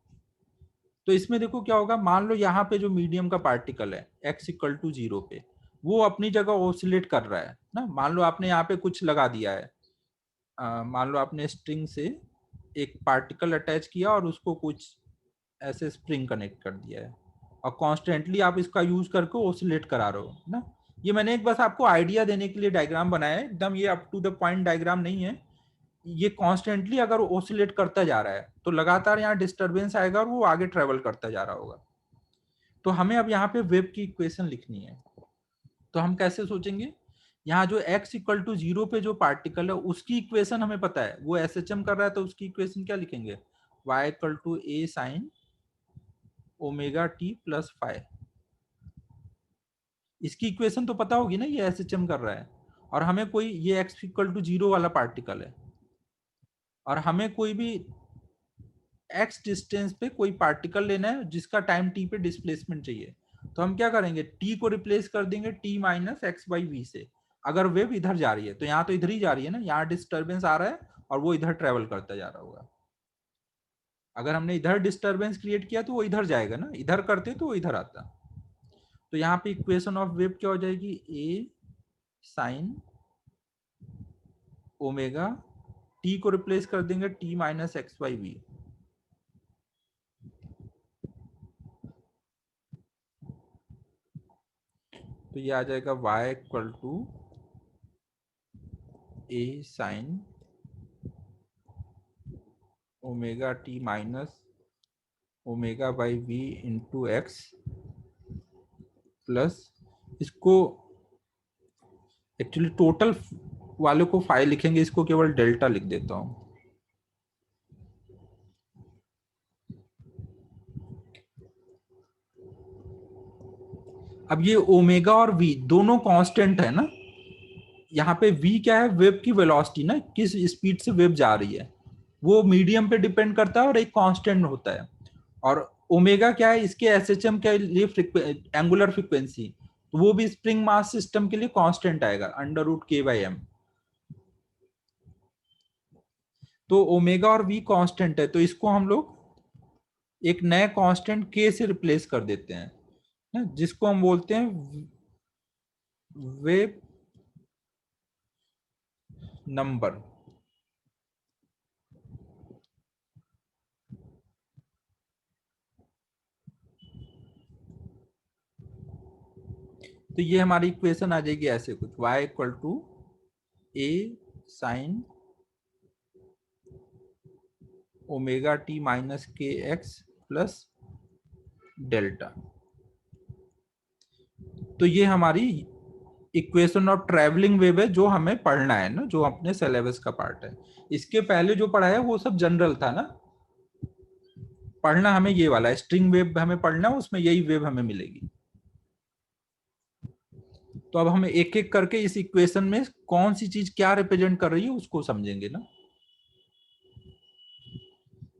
S1: तो इसमें देखो क्या होगा, मान लो यहाँ पे जो मीडियम का पार्टिकल है x=0 पे, वो अपनी जगह ऑसिलेट कर रहा है ना। मान लो आपने यहाँ पे कुछ लगा दिया है, मान लो आपने स्ट्रिंग से एक पार्टिकल अटैच किया और उसको कुछ ऐसे स्प्रिंग कनेक्ट कर दिया है, और कॉन्स्टेंटली आप इसका यूज करके ऑसिलेट करा रहे हो ना। ये मैंने एक बस आपको आइडिया देने के लिए डायग्राम बनाया है, एकदम ये up to the point diagram नहीं है। ये कॉन्स्टेंटली अगर ऑसिलेट करता जा रहा है तो लगातार यहाँ डिस्टर्बेंस आएगा और वो आगे ट्रेवल करता जा रहा होगा। तो हमें अब यहाँ पे वेव की इक्वेशन लिखनी है। तो हम कैसे सोचेंगे, यहाँ जो x=0 पे जो पार्टिकल है उसकी इक्वेशन हमें पता है, वो एसएचएम कर रहा है, तो उसकी इक्वेशन क्या लिखेंगे, y=a sin omega T plus five. इसकी इक्वेशन तो पता होगी ना, ये एसएचएम कर रहा है, और हमें कोई ये x=0 वाला पार्टिकल है, और हमें कोई भी x डिस्टेंस पे कोई पार्टिकल लेना है जिसका टाइम t पे डिस्प्लेसमेंट चाहिए। तो हम क्या करेंगे, t को रिप्लेस कर देंगे t minus X by V से। अगर वेव इधर जा रही है तो यहाँ तो इधर ही जा रही है ना, यहाँ डिस्टर्बेंस आ रहा है और वो इधर ट्रेवल करता जा रहा होगा। अगर हमने इधर डिस्टर्बेंस क्रिएट किया तो वो इधर जाएगा ना, इधर करते तो वो इधर आता। तो यहाँ पे इक्वेशन ऑफ वेव क्या हो जाएगी, ए साइन ओमेगा, टी को रिप्लेस कर देंगे T minus X by V. तो ये आ जाएगा y equal to A sine omega T minus omega by V into x plus, इसको एक्चुअली टोटल वाले को फाइव लिखेंगे, इसको केवल डेल्टा लिख देता हूं। अब ये ओमेगा और वी दोनों कांस्टेंट है ना, यहाँ पे वी क्या है, वेव की वेलोसिटी ना, किस स्पीड से वेव जा रही है, वो मीडियम पे डिपेंड करता है और एक कांस्टेंट होता है। और ओमेगा क्या है, इसके एसएचएम के लिए एंगुलर फ्रीक्वेंसी, तो वो भी स्प्रिंग मास सिस्टम के लिए कांस्टेंट आएगा अंडर रूट के बाई एम। तो ओमेगा और वी कांस्टेंट है, तो इसको हम लोग एक नए कांस्टेंट के से रिप्लेस कर देते हैं ना, जिसको हम बोलते हैं वेव नंबर। तो ये हमारी इक्वेशन आ जाएगी ऐसे कुछ, y equal to A sine omega T minus के एक्स प्लस डेल्टा। तो ये हमारी इक्वेशन ऑफ ट्रैवलिंग वेव है, जो हमें पढ़ना है ना, जो अपने सिलेबस का पार्ट है। इसके पहले जो पढ़ा है वो सब जनरल था ना, पढ़ना हमें ये वाला है, स्ट्रिंग वेव हमें पढ़ना, उसमें यही वेव हमें मिलेगी। तो अब हम एक एक करके इस इक्वेशन में कौन सी चीज क्या रिप्रेजेंट कर रही है उसको समझेंगे ना।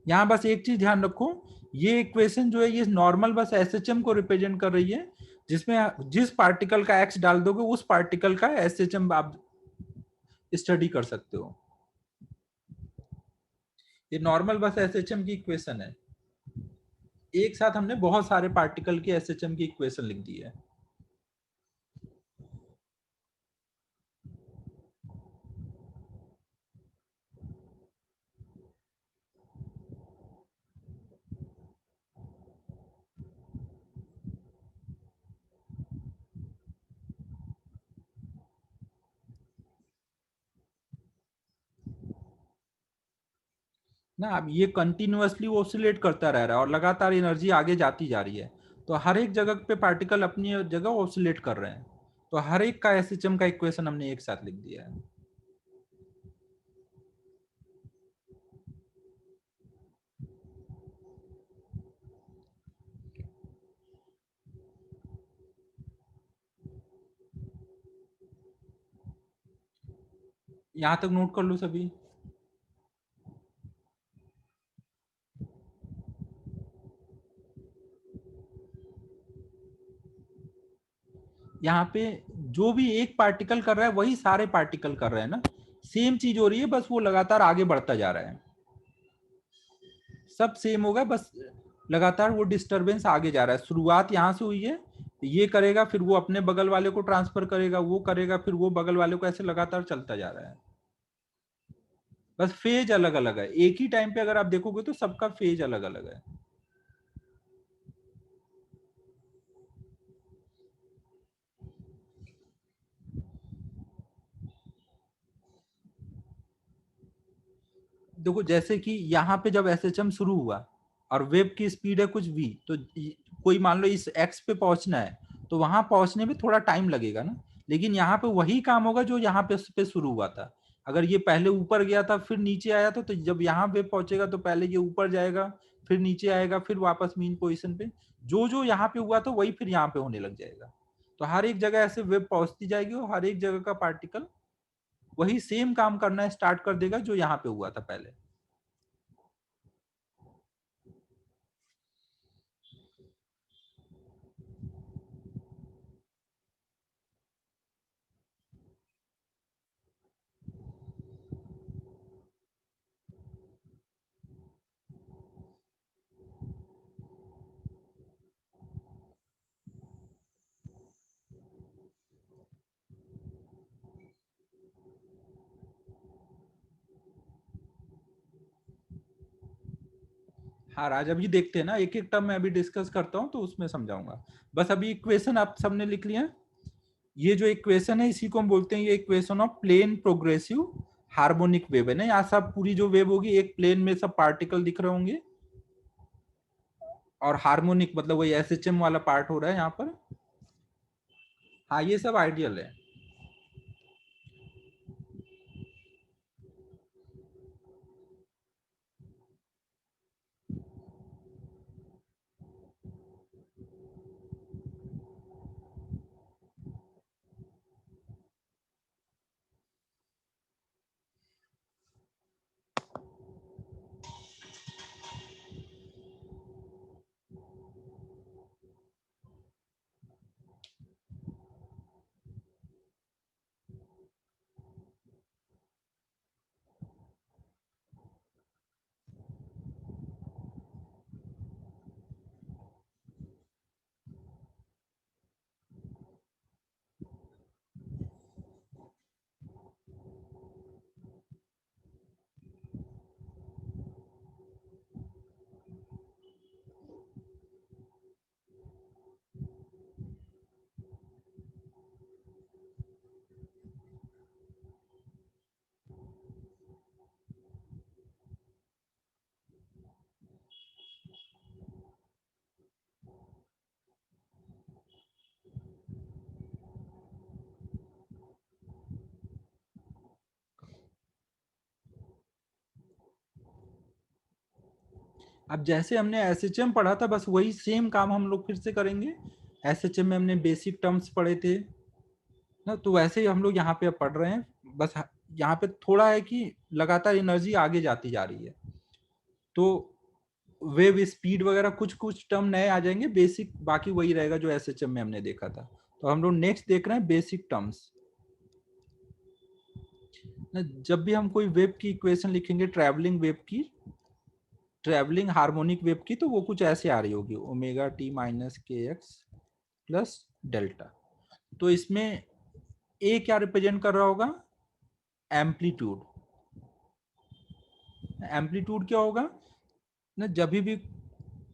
S1: यहाँ बस एक चीज ध्यान रखो, ये इक्वेशन जो है ये नॉर्मल बस एसएचएम को रिप्रेजेंट कर रही है, जिसमें जिस पार्टिकल का एक्स डाल दोगे उस पार्टिकल का एसएचएम आप स्टडी कर सकते हो। ये नॉर्मल बस एसएचएम की इक्वेशन है, एक साथ हमने बहुत सारे पार्टिकल की एसएचएम की इक्वेशन लिख दी है। ना अब ये कंटिन्यूअसली ऑसिलेट करता रह रहा है और लगातार एनर्जी आगे जाती जा रही है, तो हर एक जगह पे पार्टिकल अपनी जगह ऑसिलेट कर रहे हैं, तो हर एक का एसएचएम का इक्वेशन हमने एक साथ लिख दिया है। यहां तक नोट कर लो सभी। यहाँ पे जो भी एक पार्टिकल कर रहा है वही सारे पार्टिकल कर रहे हैं ना, सेम चीज हो रही है, बस वो लगातार आगे बढ़ता जा रहा है, सब सेम होगा, बस लगातार वो डिस्टरबेंस आगे जा रहा है। शुरुआत यहाँ से हुई है, ये करेगा फिर वो अपने बगल वाले को ट्रांसफर करेगा, वो करेगा फिर वो बगल वाले को, ऐसे लगातार चलता जा रहा है, बस फेज अलग अलग है। एक ही टाइम पे अगर आप देखोगे तो सबका फेज अलग अलग है। देखो जैसे कि यहाँ पे जब एसएचएम शुरू हुआ और वेव की स्पीड है कुछ v, तो कोई मान लो इस x पे पहुंचना है, तो वहां पहुंचने में थोड़ा टाइम लगेगा ना, लेकिन यहाँ पे वही काम होगा जो यहाँ पे शुरू हुआ था। अगर ये पहले ऊपर गया था फिर नीचे आया था, तो जब यहाँ वेव पहुंचेगा तो पहले ये ऊपर जाएगा, फिर नीचे आएगा, फिर वापस मीन पोजिशन पे, जो जो यहाँ पे हुआ था वही फिर यहाँ पे होने लग जाएगा। तो हर एक जगह ऐसे वेव पहुंचती जाएगी और हर एक जगह का पार्टिकल वही सेम काम करना स्टार्ट कर देगा जो यहाँ पे हुआ था पहले। हाँ राज, अभी देखते हैं ना, एक एक टर्म मैं अभी डिस्कस करता हूँ तो उसमें समझाऊंगा। बस अभी इक्वेशन आप सबने लिख लिया। ये जो इक्वेशन है इसी को हम बोलते हैं, ये equation of plane progressive harmonic wave है ना। यहाँ सब पूरी जो वेव होगी एक प्लेन में सब पार्टिकल दिख रहे होंगे, और हार्मोनिक मतलब वही एसएचएम वाला पार्ट हो रहा है यहाँ पर। हाँ ये सब आइडियल है। अब जैसे हमने एसएचएम पढ़ा था बस वही सेम काम हम लोग फिर से करेंगे। एसएचएम में हमने बेसिक टर्म्स पढ़े थे ना, तो वैसे ही हम लोग यहाँ पे अब पढ़ रहे हैं। बस यहाँ पे थोड़ा है कि लगातार एनर्जी आगे जाती जा रही है, तो वेव स्पीड वगैरह कुछ कुछ टर्म नए आ जाएंगे, बेसिक बाकी वही रहेगा जो एसएचएम में हमने देखा था। तो हम लोग नेक्स्ट देख रहे हैं बेसिक टर्म्स। जब भी हम कोई वेव की इक्वेशन लिखेंगे, ट्रैवलिंग वेव की, ट्रैवलिंग हार्मोनिक वेव की, तो वो कुछ ऐसे आ रही होगी, ओमेगा टी माइनस के एक्स प्लस डेल्टा। तो इसमें ए क्या रिप्रेजेंट कर रहा होगा? एम्पलीट्यूड। एम्पलीट्यूड क्या होगा ना, जब भी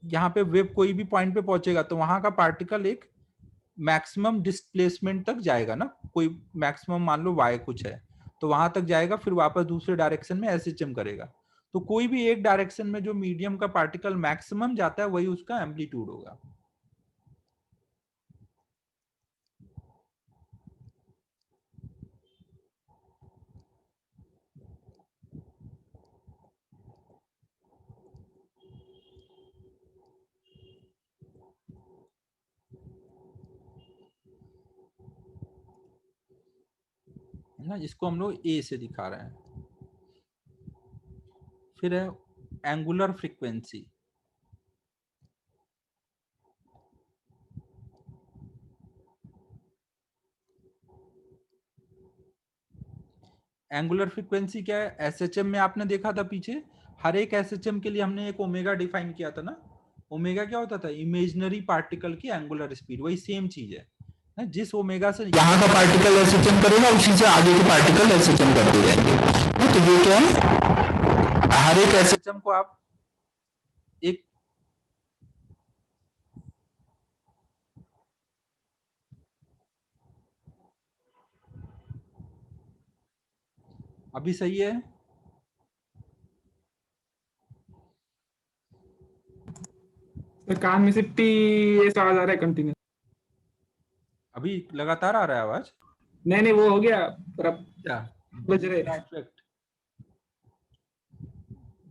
S1: यहाँ पे वेव कोई भी पॉइंट पे पहुंचेगा तो वहां का पार्टिकल एक मैक्सिमम डिस्प्लेसमेंट तक जाएगा ना, कोई मैक्सिमम मान लो y कुछ है, तो वहां तक जाएगा, फिर वापस दूसरे डायरेक्शन में एसएचएम करेगा। तो कोई भी एक डायरेक्शन में जो मीडियम का पार्टिकल मैक्सिमम जाता है वही उसका एम्पलीट्यूड होगा। ना, इसको हम लोग ए से दिखा रहे हैं। फिर है एंगुलर फ्रीक्वेंसी। एंगुलर फ्रीक्वेंसी क्या है? एसएचएम में आपने देखा था पीछे, हर एक एसएचएम के लिए हमने एक ओमेगा डिफाइन किया था ना। ओमेगा क्या होता था? इमेजिनरी पार्टिकल की एंगुलर स्पीड। वही सेम चीज है ना, जिस ओमेगा से यहाँ का पार्टिकल एसएचएम करेगा उसी से आगे के पार्टिकल एसएचएम करते जाएंगे। तो ये क्या है, हर एक एसएचएम को आप एक, अभी सही है?
S2: कान में से टी ऐसा आवाज आ रहा है कंटिन्यू।
S1: अभी लगातार आ रहा है आवाज?
S2: नहीं नहीं, वो हो गया पर अब
S1: क्या
S2: बज रहे।
S1: इफेक्ट?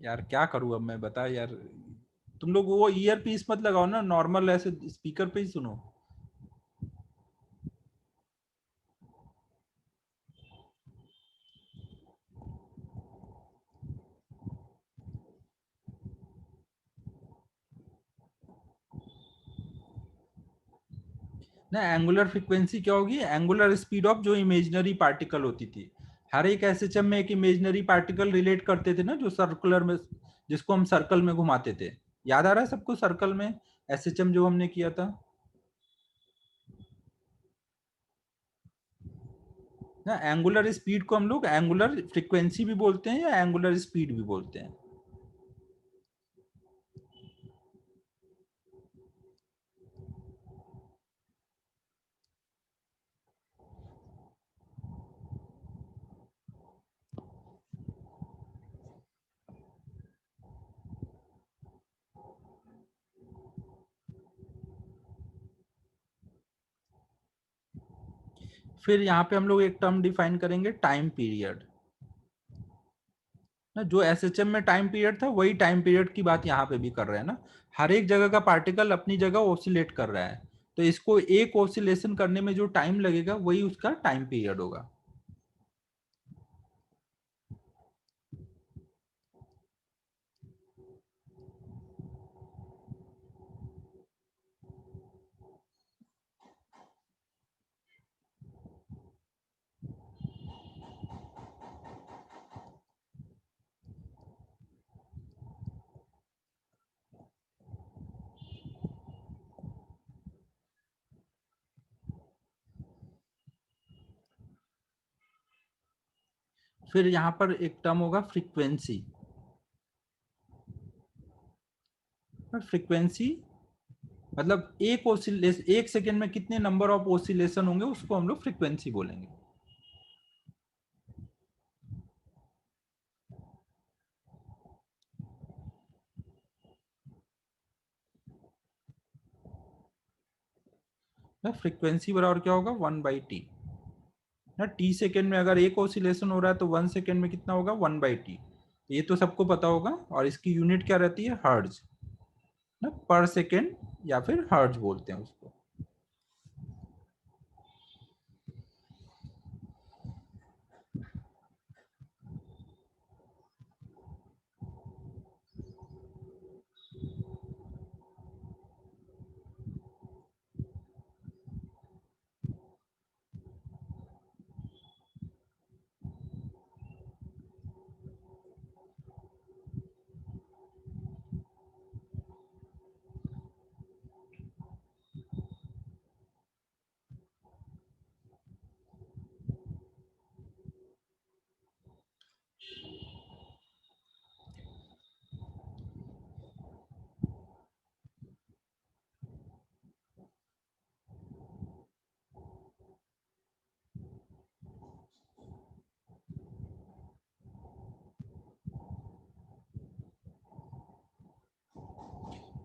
S1: यार क्या करूं अब मैं, बता यार। तुम लोग वो ईयर पीस मत लगाओ ना, नॉर्मल ऐसे स्पीकर पे ही सुनो। ना, एंगुलर फ्रीक्वेंसी क्या होगी? एंगुलर स्पीड ऑफ जो इमेजिनरी पार्टिकल होती थी। हर एक एसएचएम में एक इमेजिनरी पार्टिकल रिलेट करते थे ना, जो सर्कुलर में, जिसको हम सर्कल में घुमाते थे। याद आ रहा है सबको सर्कल में एसएचएम जो हमने किया था ना। एंगुलर स्पीड को हम लोग एंगुलर फ्रीक्वेंसी भी बोलते हैं या एंगुलर स्पीड भी बोलते हैं। फिर यहाँ पे हम लोग एक टर्म डिफाइन करेंगे टाइम पीरियड ना। जो एसएचएम में टाइम पीरियड था वही टाइम पीरियड की बात यहाँ पे भी कर रहे हैं ना। हर एक जगह का पार्टिकल अपनी जगह ऑसिलेट कर रहा है, तो इसको एक ऑसिलेशन करने में जो टाइम लगेगा वही उसका टाइम पीरियड होगा। फिर यहाँ पर एक टर्म होगा फ्रीक्वेंसी। फ्रीक्वेंसी मतलब एक ऑसिलेशन, एक सेकेंड में कितने नंबर ऑफ ऑसिलेशन होंगे उसको हम लोग फ्रीक्वेंसी बोलेंगे। ना फ्रीक्वेंसी बराबर क्या होगा, 1/t ना। टी सेकेंड में अगर एक ऑसिलेशन हो रहा है तो 1 सेकेंड में कितना होगा, 1/t। ये तो सबको पता होगा। और इसकी यूनिट क्या रहती है, हर्ट्ज ना, पर सेकेंड या फिर हर्ट्ज बोलते हैं उसको।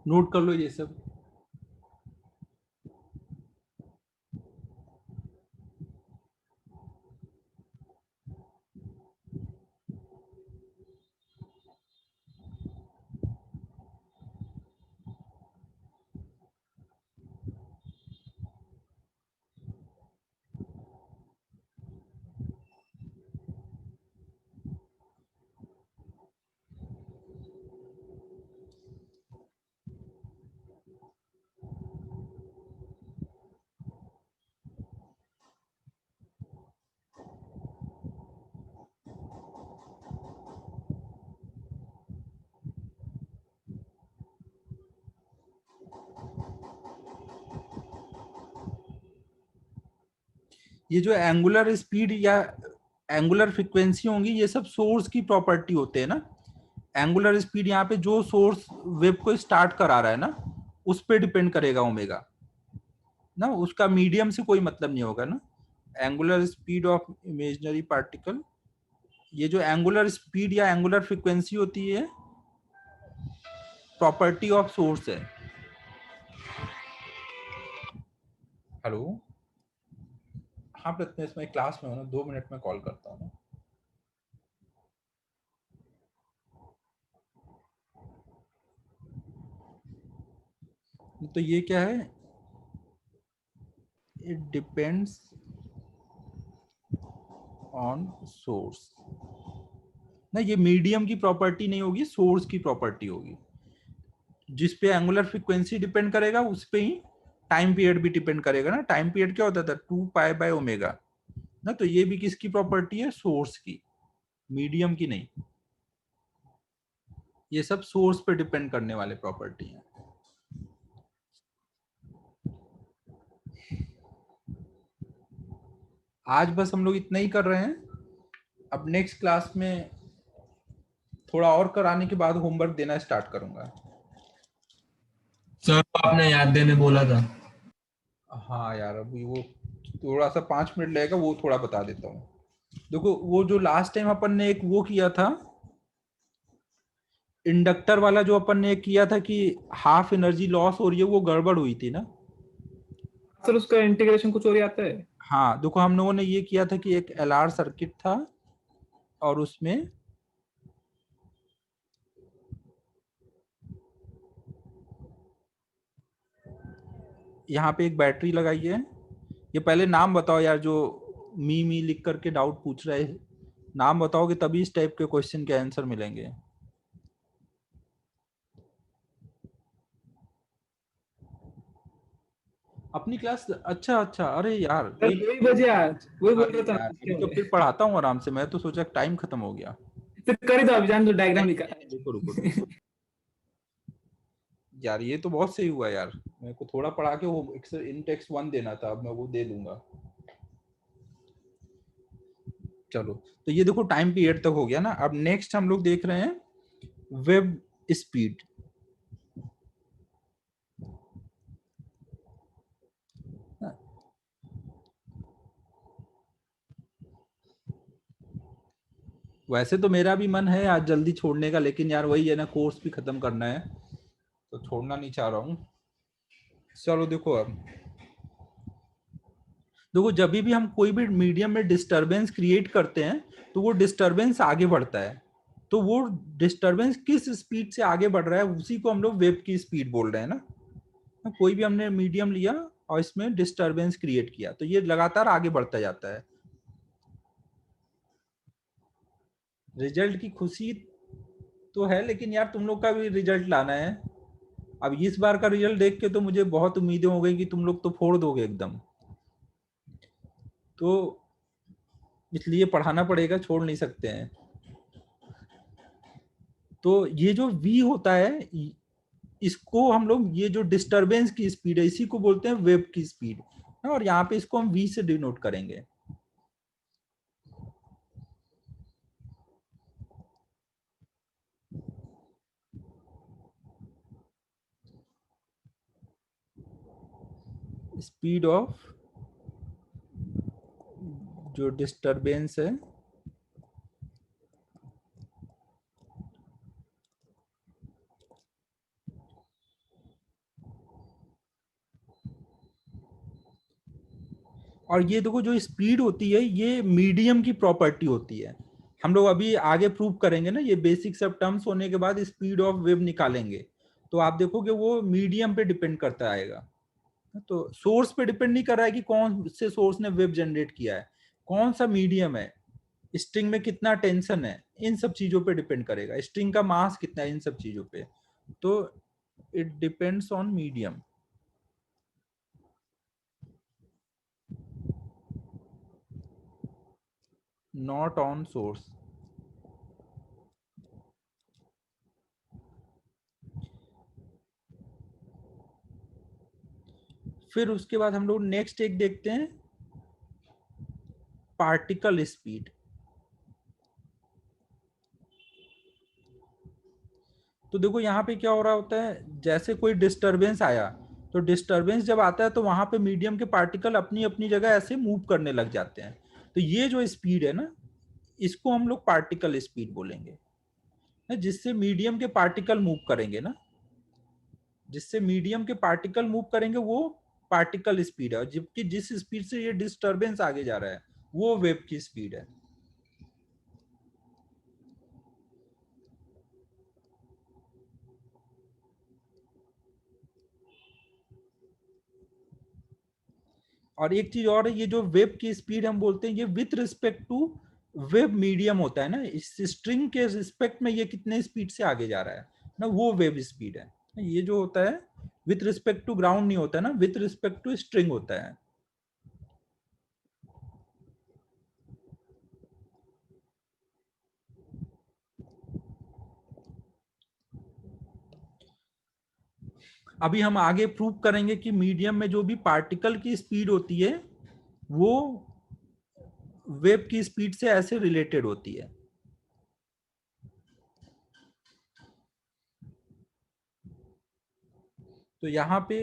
S1: नोट कर लो ये सब। ये जो एंगुलर स्पीड या एंगुलर फ्रीक्वेंसी होंगी ये सब सोर्स की प्रॉपर्टी होते हैं ना। एंगुलर स्पीड यहाँ पे जो सोर्स वेव को स्टार्ट करा रहा है ना उस पे डिपेंड करेगा ओमेगा ना, उसका मीडियम से कोई मतलब नहीं होगा ना। Angular speed of imaginary particle, ये जो एंगुलर स्पीड या एंगुलर फ्रीक्वेंसी होती है प्रॉपर्टी ऑफ सोर्स है। हेलो, हाँ प्रत्नेश, मैं क्लास में हूँ ना, 2 मिनट में कॉल करता हूँ। तो ये क्या है, इट डिपेंड्स ऑन सोर्स ना। ये मीडियम की प्रॉपर्टी नहीं होगी, सोर्स की प्रॉपर्टी होगी। जिस पे एंगुलर फ्रीक्वेंसी डिपेंड करेगा उस पे ही टाइम पीरियड भी डिपेंड करेगा ना। टाइम पीरियड क्या होता था, 2π/ω ना। तो ये भी किसकी प्रॉपर्टी है, सोर्स की, मीडियम की नहीं। ये सब सोर्स पे डिपेंड करने वाले प्रॉपर्टी हैं। आज बस हम लोग इतना ही कर रहे हैं। अब नेक्स्ट क्लास में थोड़ा और कराने के बाद होमवर्क देना स्टार्ट करूंगा।
S2: सर आपने याद देने बोला था।
S1: हाँ यार, अभी वो थोड़ा सा 5 मिनट लगेगा, वो थोड़ा बता देता हूँ। देखो वो जो लास्ट टाइम अपन ने एक वो किया था, इंडक्टर वाला जो अपन ने किया था कि हाफ एनर्जी लॉस हो रही है, वो गड़बड़ हुई थी ना।
S2: सर उसका इंटीग्रेशन कुछ और ही आता है।
S1: हाँ देखो, हम लोगों ने ये किया था कि एक एलआर सर्किट था और उसमें यहाँ पे एक बैटरी लगाई है। ये पहले नाम बताओ यार, जो मी लिख करके डाउट पूछ रहे हैं, नाम बताओगे तभी इस टाइप के क्वेश्चन के आंसर मिलेंगे। अपनी क्लास, अच्छा अच्छा, अरे यार
S2: सर
S1: एक,
S2: वही बजे आज वही बोल
S1: अरे
S2: रहा था
S1: यार
S2: उसके
S1: अभी तो
S2: बारे
S1: फिर पढ़ाता हूँ आराम से, मैं तो सोचा टाइम खत्म हो गया।
S2: सर कर ही दो, अभी जान दो, डायग्राम
S1: नहीं
S2: लिखा
S1: नहीं, रुको रुको रुको यार, ये तो बहुत सही हुआ यार, मेरे को थोड़ा पढ़ा के वो इंटेक्स 1 देना था, अब मैं वो दे दूंगा। चलो, तो ये देखो टाइम पीरियड तक हो गया ना। अब नेक्स्ट हम लोग देख रहे हैं वेब स्पीड। वैसे तो मेरा भी मन है आज जल्दी छोड़ने का, लेकिन यार वही है ना, कोर्स भी खत्म करना है, तो छोड़ना नहीं चाह रहा हूँ। चलो देखो, अब देखो जब भी हम कोई भी मीडियम में डिस्टरबेंस क्रिएट करते हैं तो वो डिस्टरबेंस आगे बढ़ता है। तो वो डिस्टरबेंस किस स्पीड से आगे बढ़ रहा है, उसी को हम लोग वेव की स्पीड बोल रहे हैं ना। कोई भी हमने मीडियम लिया और इसमें डिस्टरबेंस क्रिएट किया तो ये लगातार आगे बढ़ता जाता है। रिजल्ट की खुशी तो है, लेकिन यार तुम लोग का भी रिजल्ट लाना है। अब इस बार का रिजल्ट देख के तो मुझे बहुत उम्मीदें हो गई कि तुम लोग तो फोड़ दोगे एकदम, तो इसलिए पढ़ाना पड़ेगा, छोड़ नहीं सकते हैं। तो ये जो v होता है, इसको हम लोग, ये जो डिस्टरबेंस की स्पीड है इसी को बोलते हैं वेव की स्पीड, और यहाँ पे इसको हम v से डिनोट करेंगे। स्पीड ऑफ जो डिस्टरबेंस है, और ये देखो जो स्पीड होती है ये मीडियम की प्रॉपर्टी होती है। हम लोग अभी आगे प्रूव करेंगे ना, ये बेसिक सब टर्म्स होने के बाद स्पीड ऑफ वेव निकालेंगे, तो आप देखोगे वो मीडियम पे डिपेंड करता आएगा। तो सोर्स पे डिपेंड नहीं कर रहा है कि कौन से सोर्स ने वेव जनरेट किया है, कौन सा मीडियम है, स्ट्रिंग में कितना टेंशन है, इन सब चीजों पे डिपेंड करेगा, स्ट्रिंग का मास कितना है, इन सब चीजों पे। तो it depends on medium, not on source. फिर उसके बाद हम लोग नेक्स्ट एक देखते हैं, पार्टिकल स्पीड। तो देखो यहाँ पे क्या हो रहा होता है, जैसे कोई डिस्टरबेंस आया, तो डिस्टरबेंस जब आता है तो वहां पे मीडियम के पार्टिकल अपनी अपनी जगह ऐसे मूव करने लग जाते हैं। तो ये जो स्पीड है ना, इसको हम लोग पार्टिकल स्पीड बोलेंगे। जिससे मीडियम के पार्टिकल मूव करेंगे ना, जिससे मीडियम के पार्टिकल मूव करेंगे वो पार्टिकल स्पीड है, जबकि जिस स्पीड से ये डिस्टरबेंस आगे जा रहा है वो वेव की स्पीड है। और एक चीज और है, ये जो वेब की स्पीड हम बोलते हैं, ये with respect to wave medium होता है ना, इस स्ट्रिंग के रिस्पेक्ट में ये कितने स्पीड से आगे जा रहा है ना, वो वेब स्पीड है। ये जो होता है विथ रिस्पेक्ट टू ग्राउंड नहीं होता है ना, विथ रिस्पेक्ट टू स्ट्रिंग होता है। अभी हम आगे प्रूव करेंगे कि मीडियम में जो भी पार्टिकल की स्पीड होती है वो वेव की स्पीड से ऐसे रिलेटेड होती है। तो यहाँ पे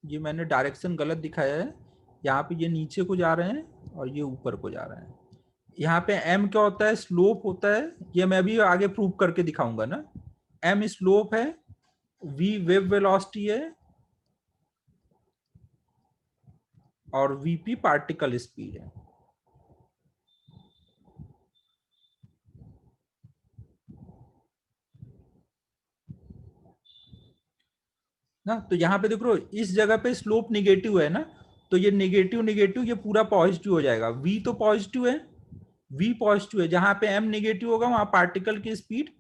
S1: ये मैंने डायरेक्शन गलत दिखाया है, यहाँ पे ये नीचे को जा रहे हैं और ये ऊपर को जा रहे हैं। यहाँ पे m क्या होता है, स्लोप होता है, ये मैं भी आगे प्रूव करके दिखाऊंगा ना। m स्लोप है, v वेव वेलोसिटी है, और वीपी पार्टिकल स्पीड है। ना तो यहाँ पे देखो इस जगह पे स्लोप निगेटिव है ना, तो ये निगेटिव निगेटिव ये पूरा पॉजिटिव हो जाएगा। v तो पॉजिटिव है, v पॉजिटिव है, जहां पे m निगेटिव होगा वहां पार्टिकल की स्पीड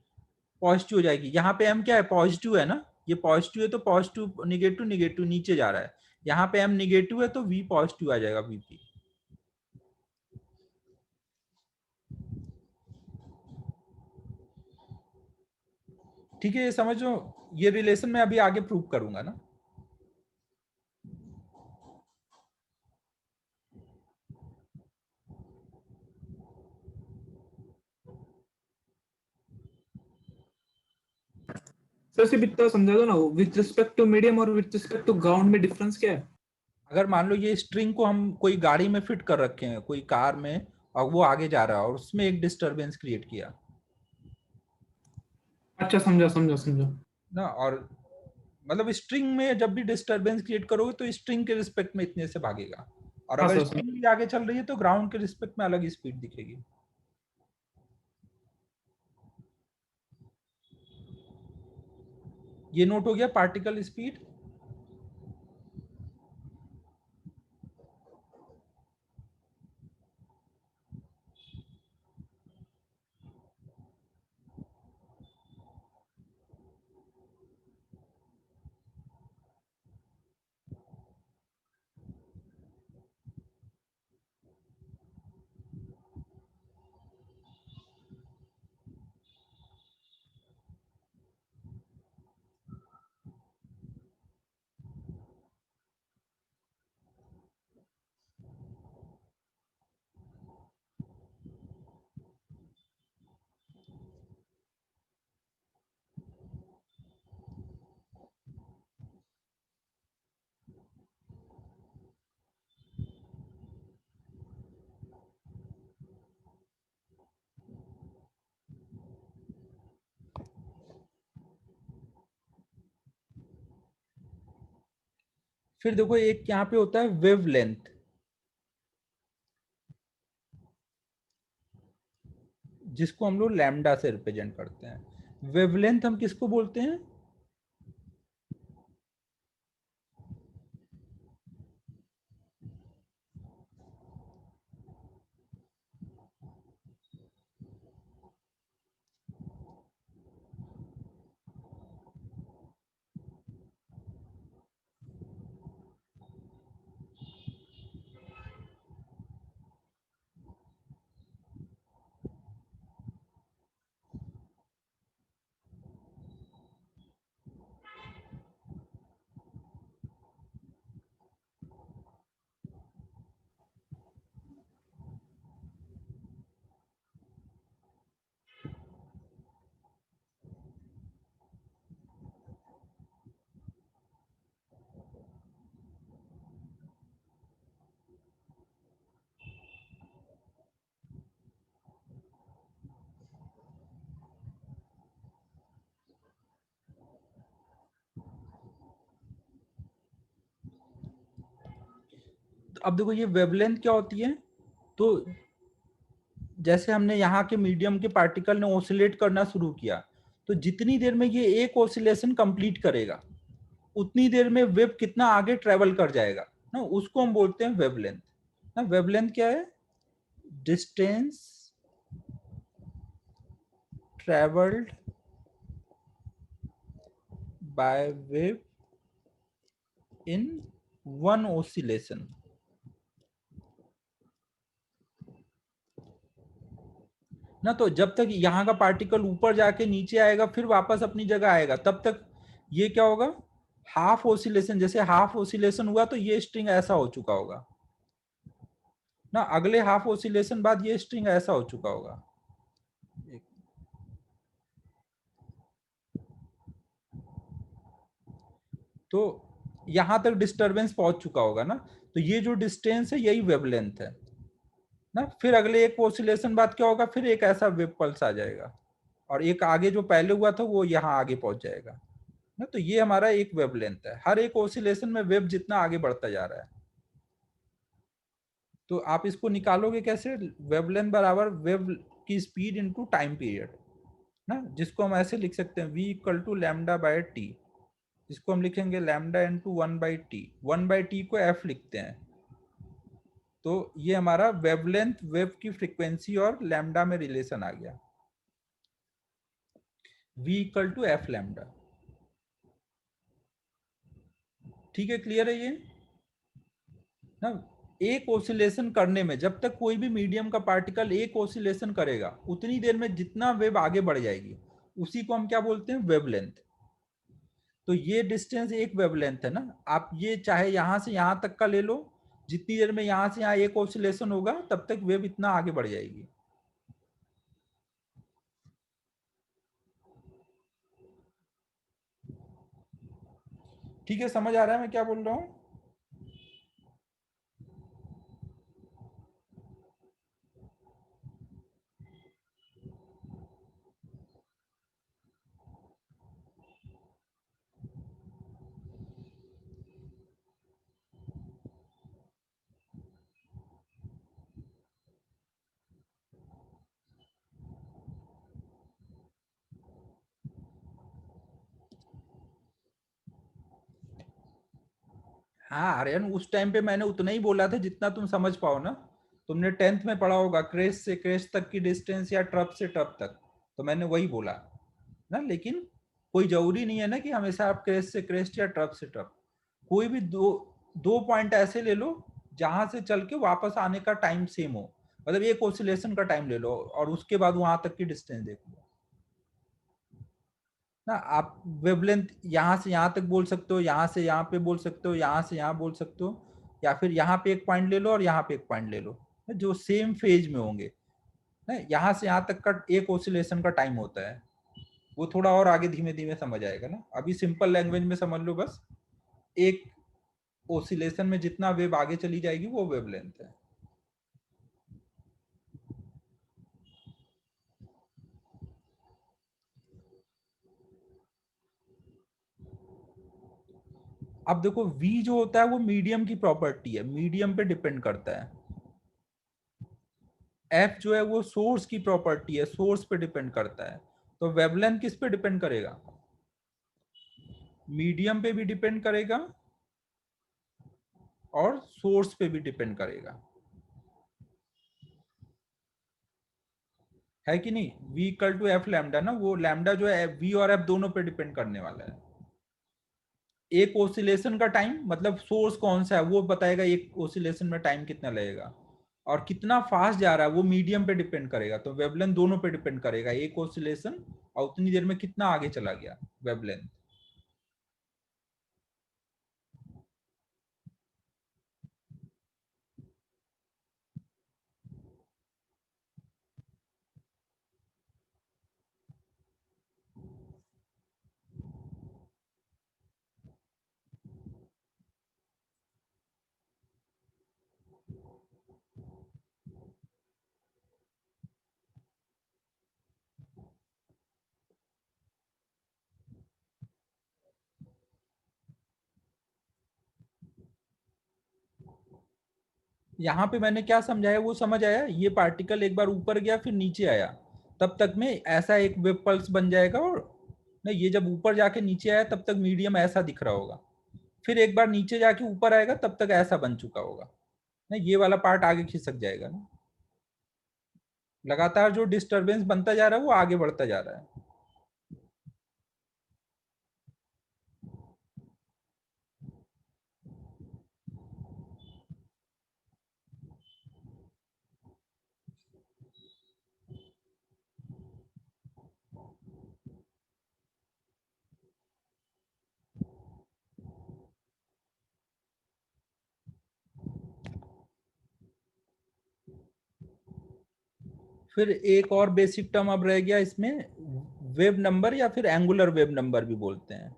S1: पॉजिटिव हो जाएगी। यहाँ पे m क्या है, पॉजिटिव है ना, ये पॉजिटिव है तो पॉजिटिव निगेटिव निगेटिव नीचे जा रहा है। यहाँ पे m निगेटिव है तो v पॉजिटिव आ जाएगा, vp। ठीक है, ये समझो, ये रिलेशन मैं अभी आगे प्रूव करूंगा ना।
S2: सर सिर्फ इतना समझा दो ना, विथ रिस्पेक्ट टू मीडियम और विथ रिस्पेक्ट टू ग्राउंड में डिफरेंस क्या है?
S1: अगर मान लो ये स्ट्रिंग को हम कोई गाड़ी में फिट कर रखे हैं, कोई कार में, और वो आगे जा रहा है और उसमें एक डिस्टरबेंस क्रिएट किया
S2: अच्छा, समझा समझा समझा।
S1: ना, और मतलब स्ट्रिंग में जब भी डिस्टरबेंस क्रिएट करोगे तो स्ट्रिंग के रिस्पेक्ट में इतने से भागेगा, और
S2: हाँ
S1: अगर
S2: सर,
S1: स्ट्रिंग
S2: समझा।
S1: भी आगे चल रही है तो ग्राउंड के रिस्पेक्ट में अलग स्पीड दिखेगी। ये नोट हो गया पार्टिकल स्पीड। फिर देखो एक यहाँ पे होता है वेव लेंथ, जिसको हम लोग लैम्डा से रिप्रेजेंट करते हैं। वेवलेंथ हम किसको बोलते हैं? अब देखो ये वेवलेंथ क्या होती है, तो जैसे हमने यहाँ के मीडियम के पार्टिकल ने ऑसिलेट करना शुरू किया, तो जितनी देर में ये एक ऑसिलेशन कंप्लीट करेगा उतनी देर में वेव कितना आगे ट्रेवल कर जाएगा ना, उसको हम बोलते हैं वेवलेंथ। ना वेवलेंथ क्या है? Distance travelled by wave in one oscillation. ना तो जब तक यहाँ का पार्टिकल ऊपर जाके नीचे आएगा फिर वापस अपनी जगह आएगा, तब तक ये क्या होगा, हाफ ऑसिलेशन। जैसे हाफ ऑसिलेशन हुआ तो ये स्ट्रिंग ऐसा हो चुका होगा ना, अगले हाफ ऑसिलेशन बाद ये स्ट्रिंग ऐसा हो चुका होगा। तो यहां तक डिस्टरबेंस पहुंच चुका होगा ना, तो ये जो डिस्टेंस है यही वेवलेंथ है ना। फिर अगले एक ऑसिलेशन बाद क्या होगा, फिर एक ऐसा वेव पल्स आ जाएगा, और एक आगे जो पहले हुआ था वो यहाँ आगे पहुंच जाएगा ना। तो ये हमारा एक वेवलेंथ है, हर एक ऑसिलेशन में वेव जितना आगे बढ़ता जा रहा है। तो आप इसको निकालोगे कैसे, वेवलेंथ बराबर वेव की स्पीड इनटू टाइम पीरियड ना, जिसको हम ऐसे लिख सकते हैं v equal to lambda by T, जिसको हम लिखेंगे लैम्डा इंटू 1/t, 1/t को f लिखते हैं। तो ये हमारा वेवलेंथ वेव की फ्रीक्वेंसी और लैम्डा में रिलेशन आ गया, v equal to F lambda. ठीक है, क्लियर है ये ना। एक ओसिलेशन करने में, जब तक कोई भी मीडियम का पार्टिकल एक ओसिलेशन करेगा उतनी देर में जितना वेव आगे बढ़ जाएगी उसी को हम क्या बोलते हैं, वेवलेंथ। तो ये डिस्टेंस एक वेवलेंथ है ना। आप ये चाहे यहां से यहां तक का ले लो, जितनी देर में यहां से यहां एक ऑसिलेशन होगा तब तक वेव इतना आगे बढ़ जाएगी। ठीक है, समझ आ रहा है मैं क्या बोल रहा हूँ। हाँ आर्यन, उस टाइम पे मैंने उतना ही बोला था जितना तुम समझ पाओ ना। तुमने 10th में पढ़ा होगा क्रेस्ट से क्रेस्ट तक की डिस्टेंस या ट्रफ से ट्रफ तक, तो मैंने वही बोला ना। लेकिन कोई जरूरी नहीं है ना कि हमेशा आप क्रेस्ट से क्रेस्ट या ट्रफ से ट्रफ, कोई भी दो दो पॉइंट ऐसे ले लो जहां से चल के वापस आने का टाइम सेम हो, मतलब एक ऑसिलेशन का टाइम ले लो और उसके बाद वहां तक की डिस्टेंस देख लो ना। आप वेवलेंथ यहाँ से यहाँ तक बोल सकते हो, यहाँ से यहाँ पे बोल सकते हो, यहाँ से यहाँ बोल सकते हो, या फिर यहाँ पे एक पॉइंट ले लो और यहाँ पे एक पॉइंट ले लो जो सेम फेज में होंगे ना। यहाँ से यहाँ तक का एक ऑसिलेशन का टाइम होता है, वो थोड़ा और आगे धीमे धीमे समझ आएगा ना। अभी सिंपल लैंग्वेज में समझ लो बस, एक ऑसिलेशन में जितना वेव आगे चली जाएगी वो वेवलेंथ है। अब देखो v जो होता है वो मीडियम की प्रॉपर्टी है, मीडियम पे डिपेंड करता है। f जो है वो सोर्स की प्रॉपर्टी है, सोर्स पे डिपेंड करता है। तो वेवलेंथ किस पे डिपेंड करेगा, मीडियम पे भी डिपेंड करेगा और सोर्स पे भी डिपेंड करेगा, है कि नहीं। v equal to F lambda ना, वो लैम्डा जो है v और f दोनों पे डिपेंड करने वाला है। एक ओसिलेशन का टाइम मतलब सोर्स कौन सा है वो बताएगा एक ओसिलेशन में टाइम कितना लगेगा, और कितना फास्ट जा रहा है वो मीडियम पे डिपेंड करेगा। तो वेवलेंथ दोनों पे डिपेंड करेगा, एक ओसिलेशन और उतनी देर में कितना आगे चला गया वेवलेंथ। यहाँ पे मैंने क्या समझाया वो समझ आया, ये पार्टिकल एक बार ऊपर गया फिर नीचे आया, तब तक में ऐसा एक वेव पल्स बन जाएगा। और नहीं, ये जब ऊपर जाके नीचे आया तब तक मीडियम ऐसा दिख रहा होगा, फिर एक बार नीचे जाके ऊपर आएगा तब तक ऐसा बन चुका होगा ना। ये वाला पार्ट आगे खिसक जाएगा ना, लगातार जो डिस्टरबेंस बनता जा रहा है वो आगे बढ़ता जा रहा है फिर एक और बेसिक टर्म अब रह गया इसमें, वेव नंबर या फिर एंगुलर वेव नंबर भी बोलते हैं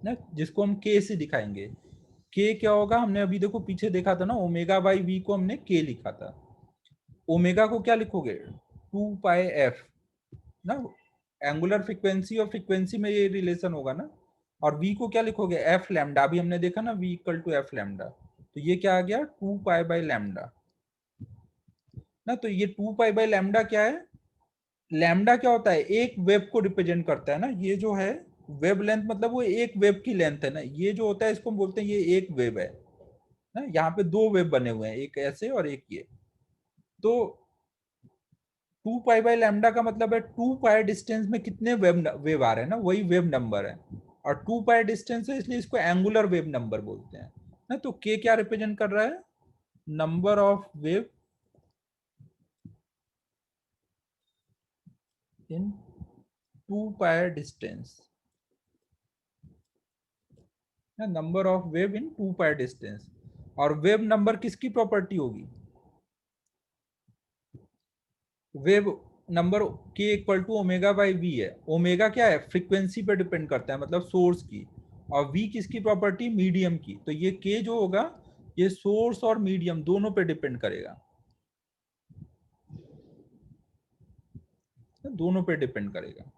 S1: ना, जिसको हम के से दिखाएंगे। के क्या होगा, हमने अभी देखो पीछे देखा था ना, ओमेगा बाई वी को हमने के लिखा था। ओमेगा को क्या लिखोगे, 2 पाई एफ ना, एंगुलर फ्रीक्वेंसी और फ्रीक्वेंसी में ये रिलेशन होगा ना। और वी को क्या लिखोगे, एफ लैम्डा, अभी हमने देखा ना V equal to F lambda, तो ये क्या आ गया 2 पाई बाई लैम्डा ना। तो ये 2 पाई बाई लैम्डा क्या है, लैम्डा क्या होता है, एक वेव को रिप्रेजेंट करता है ना, ये जो है वेव लेंथ, मतलब वो एक वेव की लेंथ है ना, ये जो होता है इसको हम बोलते हैं ये एक वेव है ना। यहाँ पे दो वेव बने हुए हैं, एक ऐसे और एक ये। तो 2 पाई बाई लैम्डा का मतलब है 2 पाई डिस्टेंस में कितने वेव आ रहे हैं ना, वही वेव नंबर है। और 2 पाई डिस्टेंस है इसलिए इसको एंगुलर वेव नंबर बोलते हैं ना। तो के क्या रिप्रेजेंट कर रहा है, number of wave in 2 pi distance, number of wave in 2 pi distance. और वेव नंबर किसकी प्रॉपर्टी होगी, वेव नंबर के equal to omega by V है। ओमेगा क्या है, फ्रीक्वेंसी पे डिपेंड करता है, मतलब सोर्स की। और वी किसकी प्रॉपर्टी, मीडियम की। तो ये के जो होगा ये सोर्स और मीडियम दोनों पे डिपेंड करेगा, दोनों पे डिपेंड करेगा।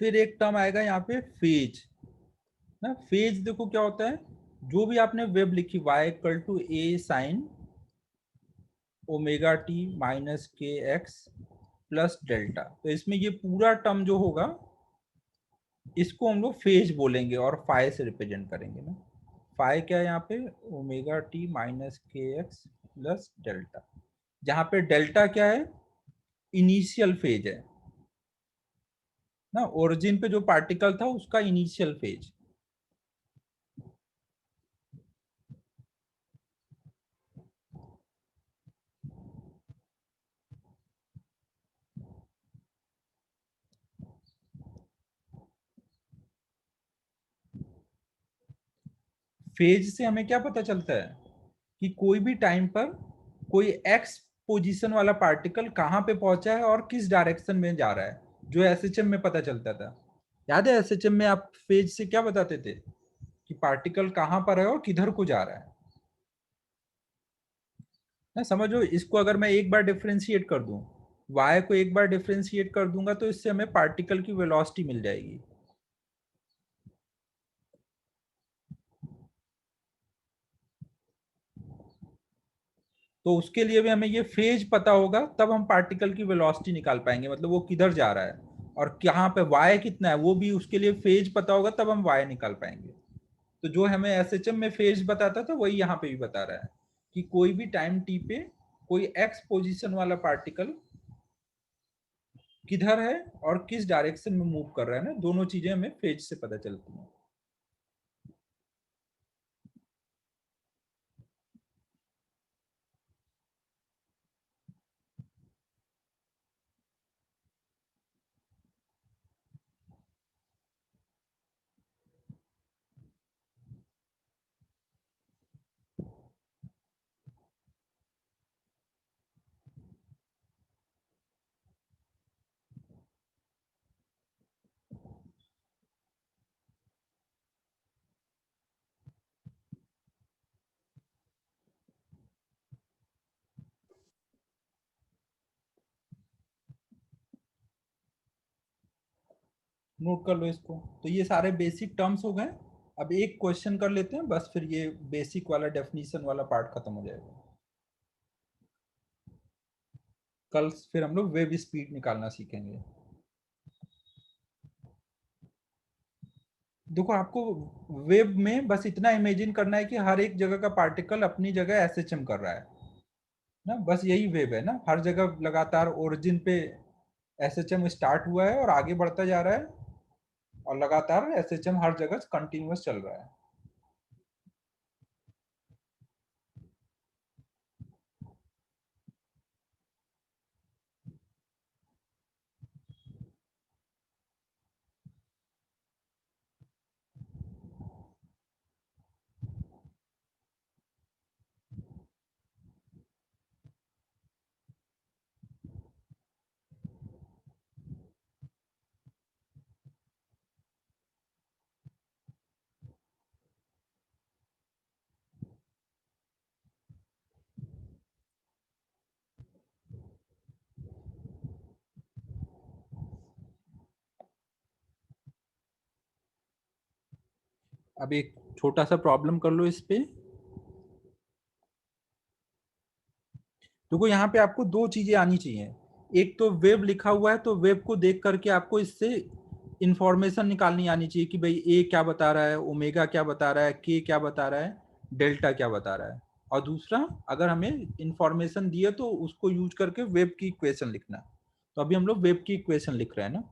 S1: फिर एक टर्म आएगा यहाँ पे फेज ना। फेज देखो क्या होता है, जो भी आपने वेव लिखी y equal to A sine omega T minus के एक्स प्लस डेल्टा, तो इसमें ये पूरा टर्म जो होगा इसको हम लोग फेज बोलेंगे और फाई से रिप्रेजेंट करेंगे ना। फाई क्या है यहाँ पे, ओमेगा टी माइनस के एक्स प्लस डेल्टा, जहाँ पे डेल्टा क्या है, इनिशियल फेज है ना, ओरिजिन पे जो पार्टिकल था उसका इनिशियल फेज। फेज से हमें क्या पता चलता है कि कोई भी टाइम पर कोई एक्स पोजीशन वाला पार्टिकल कहाँ पे पहुंचा है और किस डायरेक्शन में जा रहा है, जो एसएचएम में पता चलता था। याद है एसएचएम में आप फेज से क्या बताते थे, कि पार्टिकल कहाँ पर है और किधर को जा रहा है ना। समझो इसको अगर मैं एक बार डिफरेंशिएट कर दूं, y को एक बार डिफरेंशिएट कर दूंगा तो इससे हमें पार्टिकल की वेलोसिटी मिल जाएगी। तो उसके लिए भी हमें ये फेज पता होगा, तब हम पार्टिकल की वेलोसिटी निकाल पाएंगे, मतलब वो किधर जा रहा है और कहाँ पे y कितना है, वो भी उसके लिए फेज पता होगा, तब हम y निकाल पाएंगे। तो जो हमें एसएचएम में फेज बताता था वही यहाँ पे भी बता रहा है, कि कोई भी टाइम टी पे कोई एक्स पोजीशन वाला पार्टिकल किधर है और किस डायरेक्शन में मूव कर रहा है ना, दोनों चीजें हमें फेज से पता चलती हैं। नोट कर लो इसको। तो ये सारे बेसिक टर्म्स हो गए। अब एक क्वेश्चन कर लेते हैं बस, फिर ये बेसिक वाला डेफिनेशन वाला पार्ट खत्म हो जाएगा। कल फिर हम लोग वेव स्पीड निकालना सीखेंगे। देखो आपको वेव में बस इतना इमेजिन करना है कि हर एक जगह का पार्टिकल अपनी जगह एसएचएम कर रहा है ना, बस यही वेव है ना, हर जगह लगातार ओरिजिन पे एसएचएम स्टार्ट हुआ है और आगे बढ़ता जा रहा है, और लगातार एसएचएम हर जगह कंटिन्यूअस चल रहा है। अब एक छोटा सा प्रॉब्लम कर लो इस पे। देखो यहाँ पे आपको दो चीजें आनी चाहिए, एक तो वेव लिखा हुआ है तो वेव को देख करके आपको इससे इंफॉर्मेशन निकालनी आनी चाहिए कि भाई ए क्या बता रहा है, ओमेगा क्या बता रहा है, के क्या बता रहा है, डेल्टा क्या बता रहा है। और दूसरा, अगर हमें इंफॉर्मेशन दिए तो उसको यूज करके वेव की इक्वेशन लिखना। तो अभी हम लोग वेव की इक्वेशन लिख रहे हैं ना।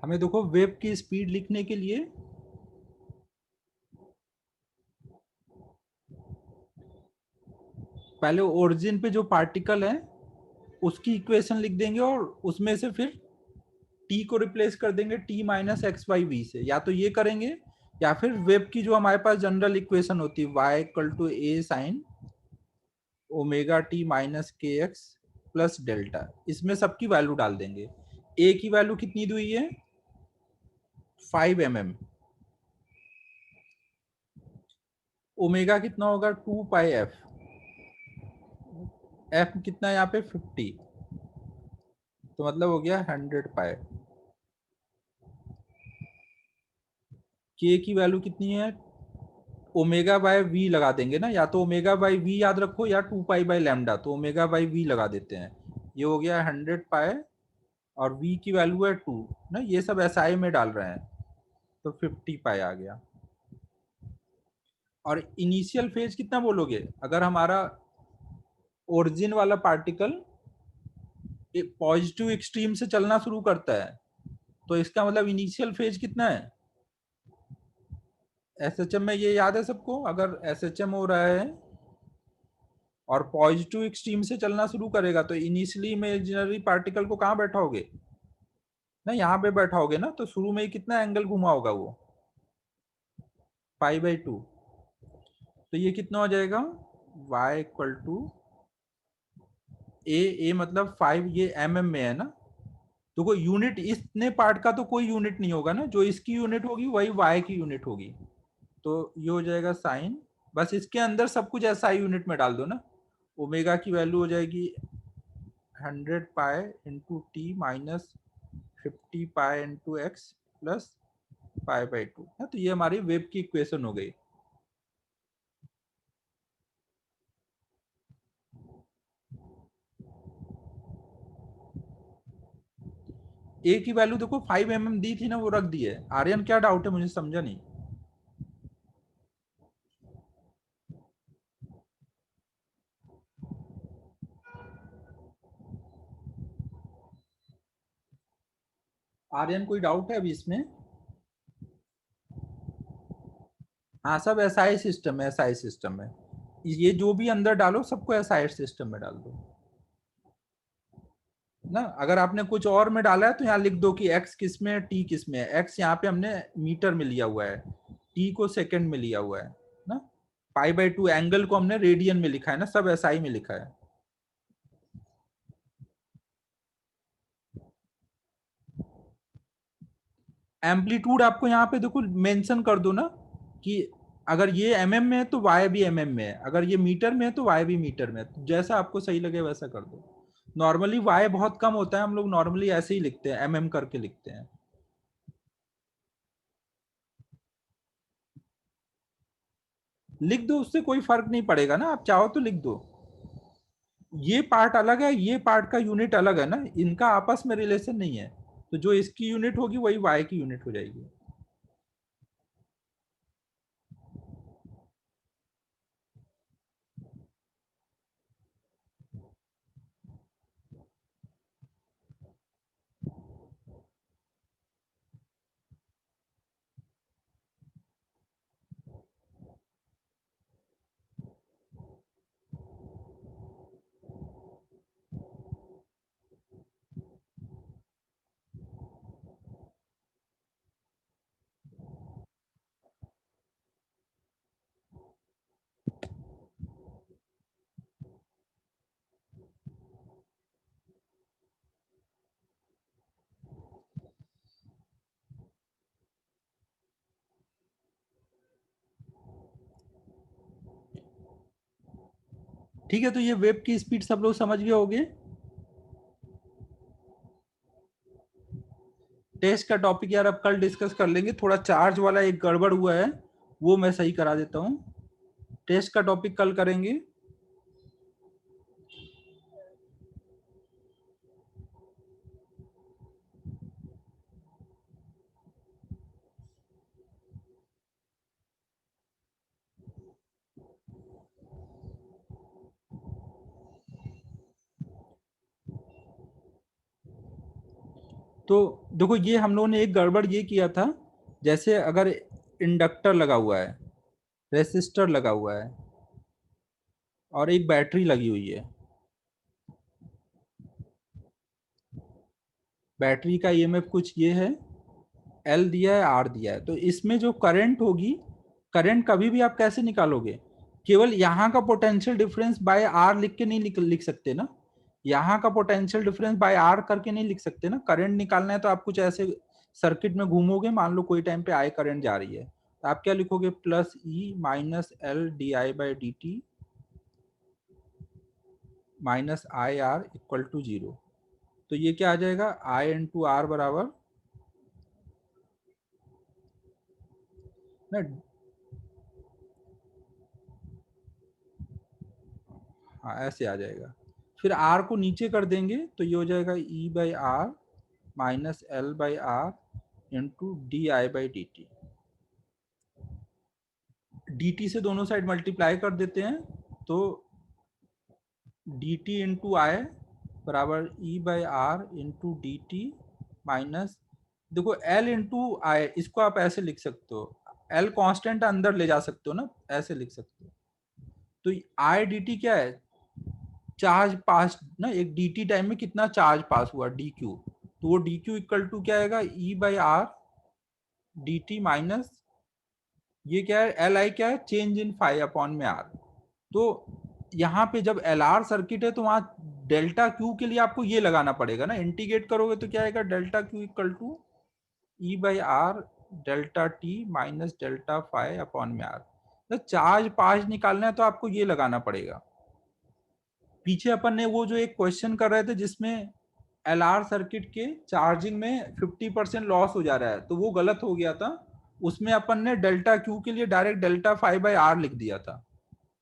S1: हमें देखो वेव की स्पीड लिखने के लिए पहले ओरिजिन पे जो पार्टिकल है उसकी इक्वेशन लिख देंगे, और उसमें से फिर टी को रिप्लेस कर देंगे T minus x Y v से, या तो ये करेंगे या फिर वेब की जो हमारे पास जनरल इक्वेशन होती है y equal to A sine omega T minus के एक्स प्लस डेल्टा, इसमें सबकी वैल्यू डाल देंगे। ए की वैल्यू कितनी दी हुई है, 5 mm। ओमेगा कितना होगा, 2 पाई एफ। एफ कितना है यहाँ पे 50, तो मतलब हो गया 100 पाई। के की वैल्यू कितनी है, ओमेगा बाय वी लगा देंगे ना, या तो ओमेगा बाय वी याद रखो या 2 पाई बाय लैम्डा, तो ओमेगा बाय वी लगा देते हैं। ये हो गया 100 पाई और वी की वैल्यू है 2 ना, ये सब एसआई में डाल रहे हैं तो 50 पाई आ गया। और इनिशियल फेज कितना बोलोगे, अगर हमारा ओरिजिन वाला पार्टिकल पॉजिटिव एक्सट्रीम से चलना शुरू करता है तो इसका मतलब इनिशियल फेज कितना है, एसएचएम में ये याद है सबको, अगर एसएचएम हो रहा है और पॉजिटिव एक्सट्रीम से चलना शुरू करेगा तो इनिशियली इमेजिनरी पार्टिकल को कहाँ बैठाओगे ना, यहाँ पे बैठाओगे ना, तो शुरू में ही कितना एंगल घुमा होगा वो, पाई/2। तो ये कितना हो जाएगा, y इक्वल टू ए मतलब 5, ये mm में है ना, तो कोई यूनिट इतने पार्ट का तो कोई यूनिट नहीं होगा ना, जो इसकी यूनिट होगी वही y की यूनिट होगी। तो ये हो जाएगा साइन, बस इसके अंदर सब कुछ ऐसा ही यूनिट में डाल दो ना, ओमेगा की वैल्यू हो जाएगी 100 pi into t minus 50 pi into x plus पाई/2 है। तो ये हमारी वेव की इक्वेशन हो गई। ए की वैल्यू देखो 5 mm दी थी ना, वो रख दी है। आर्यन क्या डाउट है, मुझे समझा नहीं। आर्यन कोई डाउट है अभी इसमें? हाँ सब एसआई सिस्टम है, एसआई सिस्टम है। ये जो भी अंदर डालो सबको एसआई सिस्टम में डाल दो ना। अगर आपने कुछ और में डाला है तो यहाँ लिख दो कि एक्स किस में है, टी किस में है। एक्स यहाँ पे हमने मीटर में लिया हुआ है, टी को सेकंड में लिया हुआ है ना, पाई/2 एंगल को हमने रेडियन में लिखा है ना, सब एसआई में लिखा है। एम्पलीट्यूड आपको यहाँ पे देखो मेंशन कर दो ना, कि अगर ये एमएम में है तो वाई भी एमएम में है, अगर ये मीटर में है तो वाई भी मीटर में है, तो जैसा आपको सही लगे वैसा कर दो। नॉर्मली वाई बहुत कम होता है, हम लोग नॉर्मली ऐसे ही लिखते हैं, एमएम करके लिखते हैं। लिख दो, उससे कोई फर्क नहीं पड़ेगा ना, आप चाहो तो लिख दो। ये पार्ट अलग है, ये पार्ट का यूनिट अलग है ना, इनका आपस में रिलेशन नहीं है, तो जो इसकी यूनिट होगी वही वाई की यूनिट हो जाएगी। ठीक है, तो ये वेव की स्पीड सब लोग समझ गए होंगे। टेस्ट का टॉपिक यार अब कल डिस्कस कर लेंगे, थोड़ा चार्ज वाला एक गड़बड़ हुआ है, वो मैं सही करा देता हूँ। टेस्ट का टॉपिक कल करेंगे। तो देखो ये हम लोगों ने एक गड़बड़ ये किया था, जैसे अगर इंडक्टर लगा हुआ है, रेसिस्टर लगा हुआ है और एक बैटरी लगी हुई है, बैटरी का ईएमएफ कुछ ये है, एल दिया है, आर दिया है, तो इसमें जो करंट होगी, करंट कभी भी आप कैसे निकालोगे, केवल यहाँ का पोटेंशियल डिफरेंस बाय आर लिख के नहीं लिख सकते ना, यहाँ का पोटेंशियल डिफरेंस बाय आर करके नहीं लिख सकते ना। करंट निकालना है तो आप कुछ ऐसे सर्किट में घूमोगे, मान लो कोई टाइम पे आई करंट जा रही है, तो आप क्या लिखोगे, plus e minus L d i by D t minus i R equal to 0। तो ये क्या आ जाएगा, आई इंटू आर बराबर ना। हाँ ऐसे आ जाएगा। फिर आर को नीचे कर देंगे तो ये हो जाएगा e by r minus l by r into d i by D t. D t से दोनों साइड मल्टीप्लाई कर देते हैं तो डी टी इंटू आई बराबर e by r into d t minus, देखो एल इंटू आई, इसको आप ऐसे लिख सकते हो, एल कांस्टेंट अंदर ले जा सकते हो ना, ऐसे लिख सकते हो। तो आई डी टी क्या है, चार्ज पास ना, एक डी टी टाइम में कितना चार्ज पास हुआ डी क्यू, तो वो डी क्यू इक्वल टू क्या आएगा, e by r d t minus ये क्या है, एल आई क्या है, चेंज इन फाई अपॉन में आर। तो यहाँ पे जब एल आर सर्किट है तो वहां डेल्टा क्यू के लिए आपको ये लगाना पड़ेगा ना, इंटीग्रेट करोगे तो क्या आएगा, delta q equal to e by R delta t minus delta phi upon में आर। तो चार्ज पास निकालना है तो आपको ये लगाना पड़ेगा। पीछे अपन ने वो जो एक क्वेश्चन कर रहे थे जिसमें एल आर सर्किट के चार्जिंग में 50% लॉस हो जा रहा है, तो वो गलत हो गया था। उसमें अपन ने डेल्टा क्यू के लिए direct delta phi by R लिख दिया था।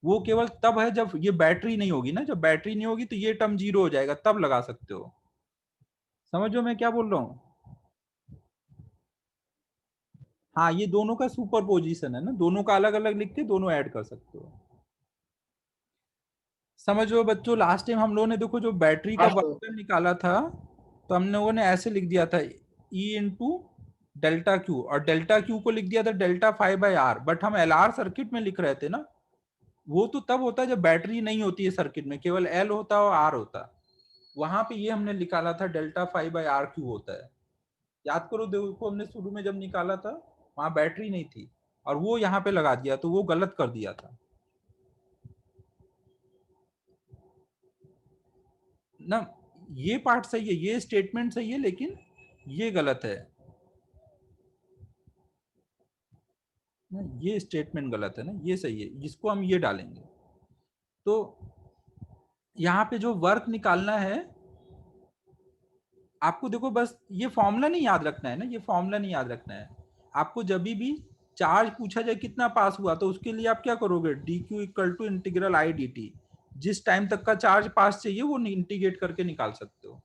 S1: वो केवल तब है जब ये बैटरी नहीं होगी ना, जब बैटरी नहीं होगी तो ये टर्म जीरो हो जाएगा, तब लगा सकते हो। समझो मैं क्या बोल रहा हूँ। हाँ ये दोनों का सुपर पोजिशन है ना, दोनों का अलग अलग लिख के दोनों ऐड कर सकते हो। समझो बच्चों, लास्ट टाइम हम लोगों ने देखो जो बैटरी का
S2: हाँ सर।
S1: वर्क निकाला था, तो हम लोगों ने ऐसे लिख दिया था ई इंटू डेल्टा क्यू, और डेल्टा क्यू को लिख दिया था delta phi by R. But हम एल आर सर्किट में लिख रहे थे ना, वो तो तब होता है जब बैटरी नहीं होती है सर्किट में, केवल एल होता है और आर होता है। वहां पे ये हमने निकाला था delta phi by R q होता है। याद करो, देखो हमने शुरू में जब निकाला था वहां बैटरी नहीं थी, और वो यहाँ पे लगा दिया तो वो गलत कर दिया था ना। ये पार्ट सही है, ये स्टेटमेंट सही है, लेकिन ये गलत है ना, ये स्टेटमेंट गलत है ना, ये सही है, जिसको हम ये डालेंगे। तो यहाँ पे जो वर्क निकालना है आपको, देखो बस ये फॉर्मूला नहीं याद रखना है ना, ये फॉर्मूला नहीं याद रखना है आपको। जब भी चार्ज पूछा जाए कितना पास हुआ, तो उसके लिए आप क्या करोगे, d q equal to integral i d t, जिस टाइम तक का चार्ज पास चाहिए वो इंटीग्रेट करके निकाल सकते हो।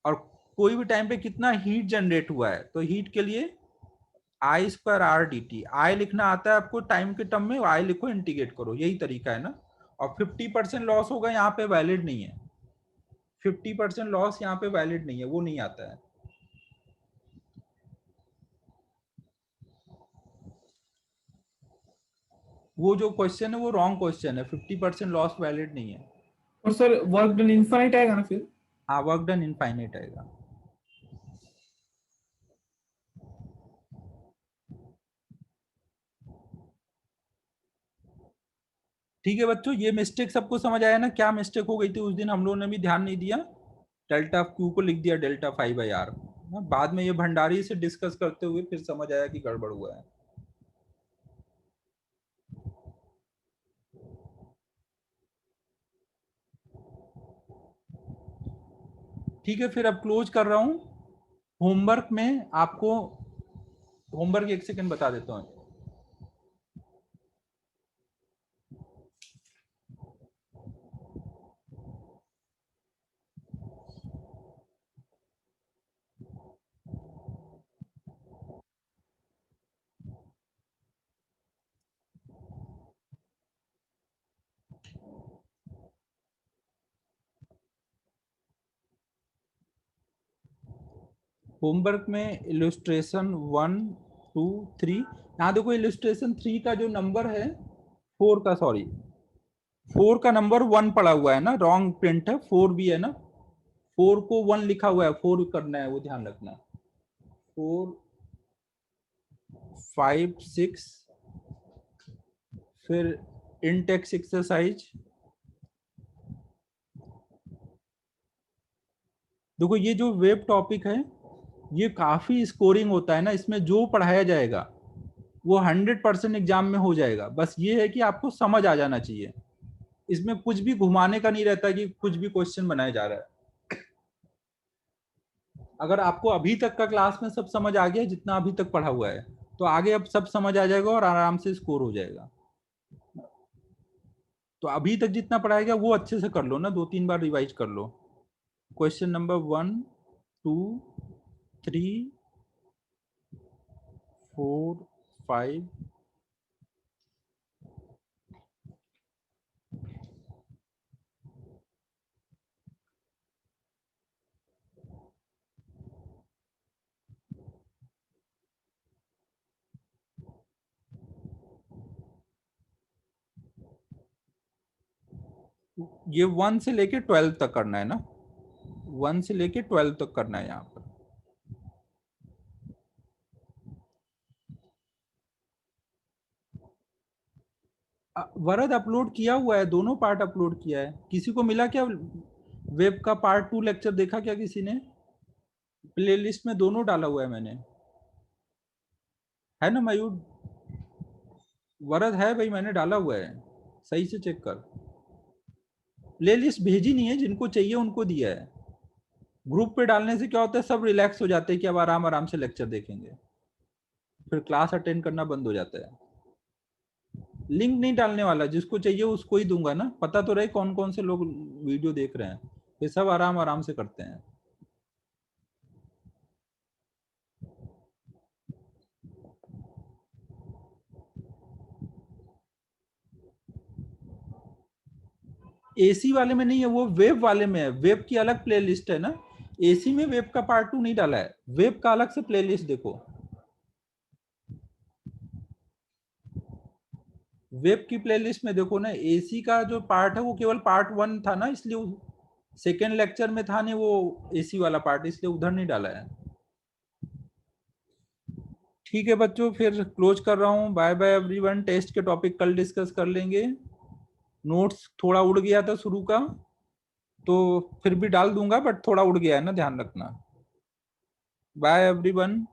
S1: और कोई भी टाइम पे कितना हीट जनरेट हुआ है, तो हीट के लिए आई स्क्वायर आर डी टी, आई लिखना आता है आपको टाइम के टर्म में, आई लिखो इंटीग्रेट करो, यही तरीका है ना। और 50% लॉस होगा यहाँ पे वैलिड नहीं है, 50% लॉस यहाँ पे वैलिड नहीं है, वो नहीं आता है। वो जो क्वेश्चन है वो रॉन्ग क्वेश्चन है, 50% लॉस वैलिड नहीं है।
S2: और सर वर्क डन इनफाइनाइट आएगा ना फिर?
S1: हाँ वर्क डन इनफाइनाइट आएगा। ठीक है बच्चों, ये मिस्टेक सबको समझ आया ना, क्या मिस्टेक हो गई थी उस दिन, हम लोगों ने भी ध्यान नहीं दिया, डेल्टा क्यू को लिख दिया डेल्टा फाइव बाई आर। बाद में ये भंडारी से डिस्कस करते हुए फिर समझ आया कि गड़बड़ हुआ है। ठीक है, फिर अब क्लोज कर रहा हूं। होमवर्क में आपको, होमवर्क एक सेकंड बता देता हूँ। होमवर्क में इलस्ट्रेशन 1 2 3, यहाँ देखो इलस्ट्रेशन 3 का जो नंबर है, 4 का, सॉरी 4 का नंबर 1 पड़ा हुआ है ना, रॉन्ग प्रिंट है, 4 भी है ना, 4 को 1 लिखा हुआ है, 4 करना है, वो ध्यान रखना। 4 5 6, फिर इंटेक्स एक्सरसाइज। देखो ये जो वेब टॉपिक है ये काफी स्कोरिंग होता है ना, इसमें जो पढ़ाया जाएगा वो 100% एग्जाम में हो जाएगा, बस ये है कि आपको समझ आ जाना चाहिए। इसमें कुछ भी घुमाने का नहीं रहता कि कुछ भी क्वेश्चन बनाया जा रहा है। अगर आपको अभी तक का क्लास में सब समझ आ गया जितना अभी तक पढ़ा हुआ है, तो आगे अब सब समझ आ जाएगा और आराम से स्कोर हो जाएगा। तो अभी तक जितना पढ़ाया गया वो अच्छे से कर लो ना, 2-3 बार रिवाइज कर लो। क्वेश्चन नंबर 1, 2, 3, 4, 5, ये 1 से लेके 12 तक करना है ना, 1 से लेके 12 तक करना है यहाँ पर। वरद अपलोड किया हुआ है, दोनों पार्ट अपलोड किया है। किसी को मिला क्या वेब का पार्ट 2 लेक्चर, देखा क्या किसी ने? प्लेलिस्ट में दोनों डाला हुआ है मैंने, है ना मयूर? वरद है भाई, मैंने डाला हुआ है, सही से चेक कर। प्लेलिस्ट भेजी नहीं है, जिनको चाहिए उनको दिया है। ग्रुप पे डालने से क्या होता है, सब रिलैक्स हो जाते हैं कि अब आराम आराम से लेक्चर देखेंगे, फिर क्लास अटेंड करना बंद हो जाता है। लिंक नहीं डालने वाला, जिसको चाहिए उसको ही दूंगा ना, पता तो रहे कौन कौन से लोग वीडियो देख रहे हैं, ये सब आराम आराम से करते हैं। एसी वाले में नहीं है, वो वेब वाले में है, वेब की अलग प्लेलिस्ट है ना। एसी में वेब का पार्ट 2 नहीं डाला है, वेब का अलग से प्लेलिस्ट देखो। वेब की प्लेलिस्ट में देखो ना, एसी का जो पार्ट है वो केवल पार्ट 1 था ना, इसलिए सेकेंड लेक्चर में था नहीं वो एसी वाला पार्ट, इसलिए उधर नहीं डाला है। ठीक है बच्चों, फिर क्लोज कर रहा हूँ। बाय बाय एवरीवन, टेस्ट के टॉपिक कल डिस्कस कर लेंगे। नोट्स थोड़ा उड़ गया था शुरू का, तो फिर भी डाल दूंगा, बट थोड़ा उड़ गया है ना, ध्यान रखना। Bye everyone.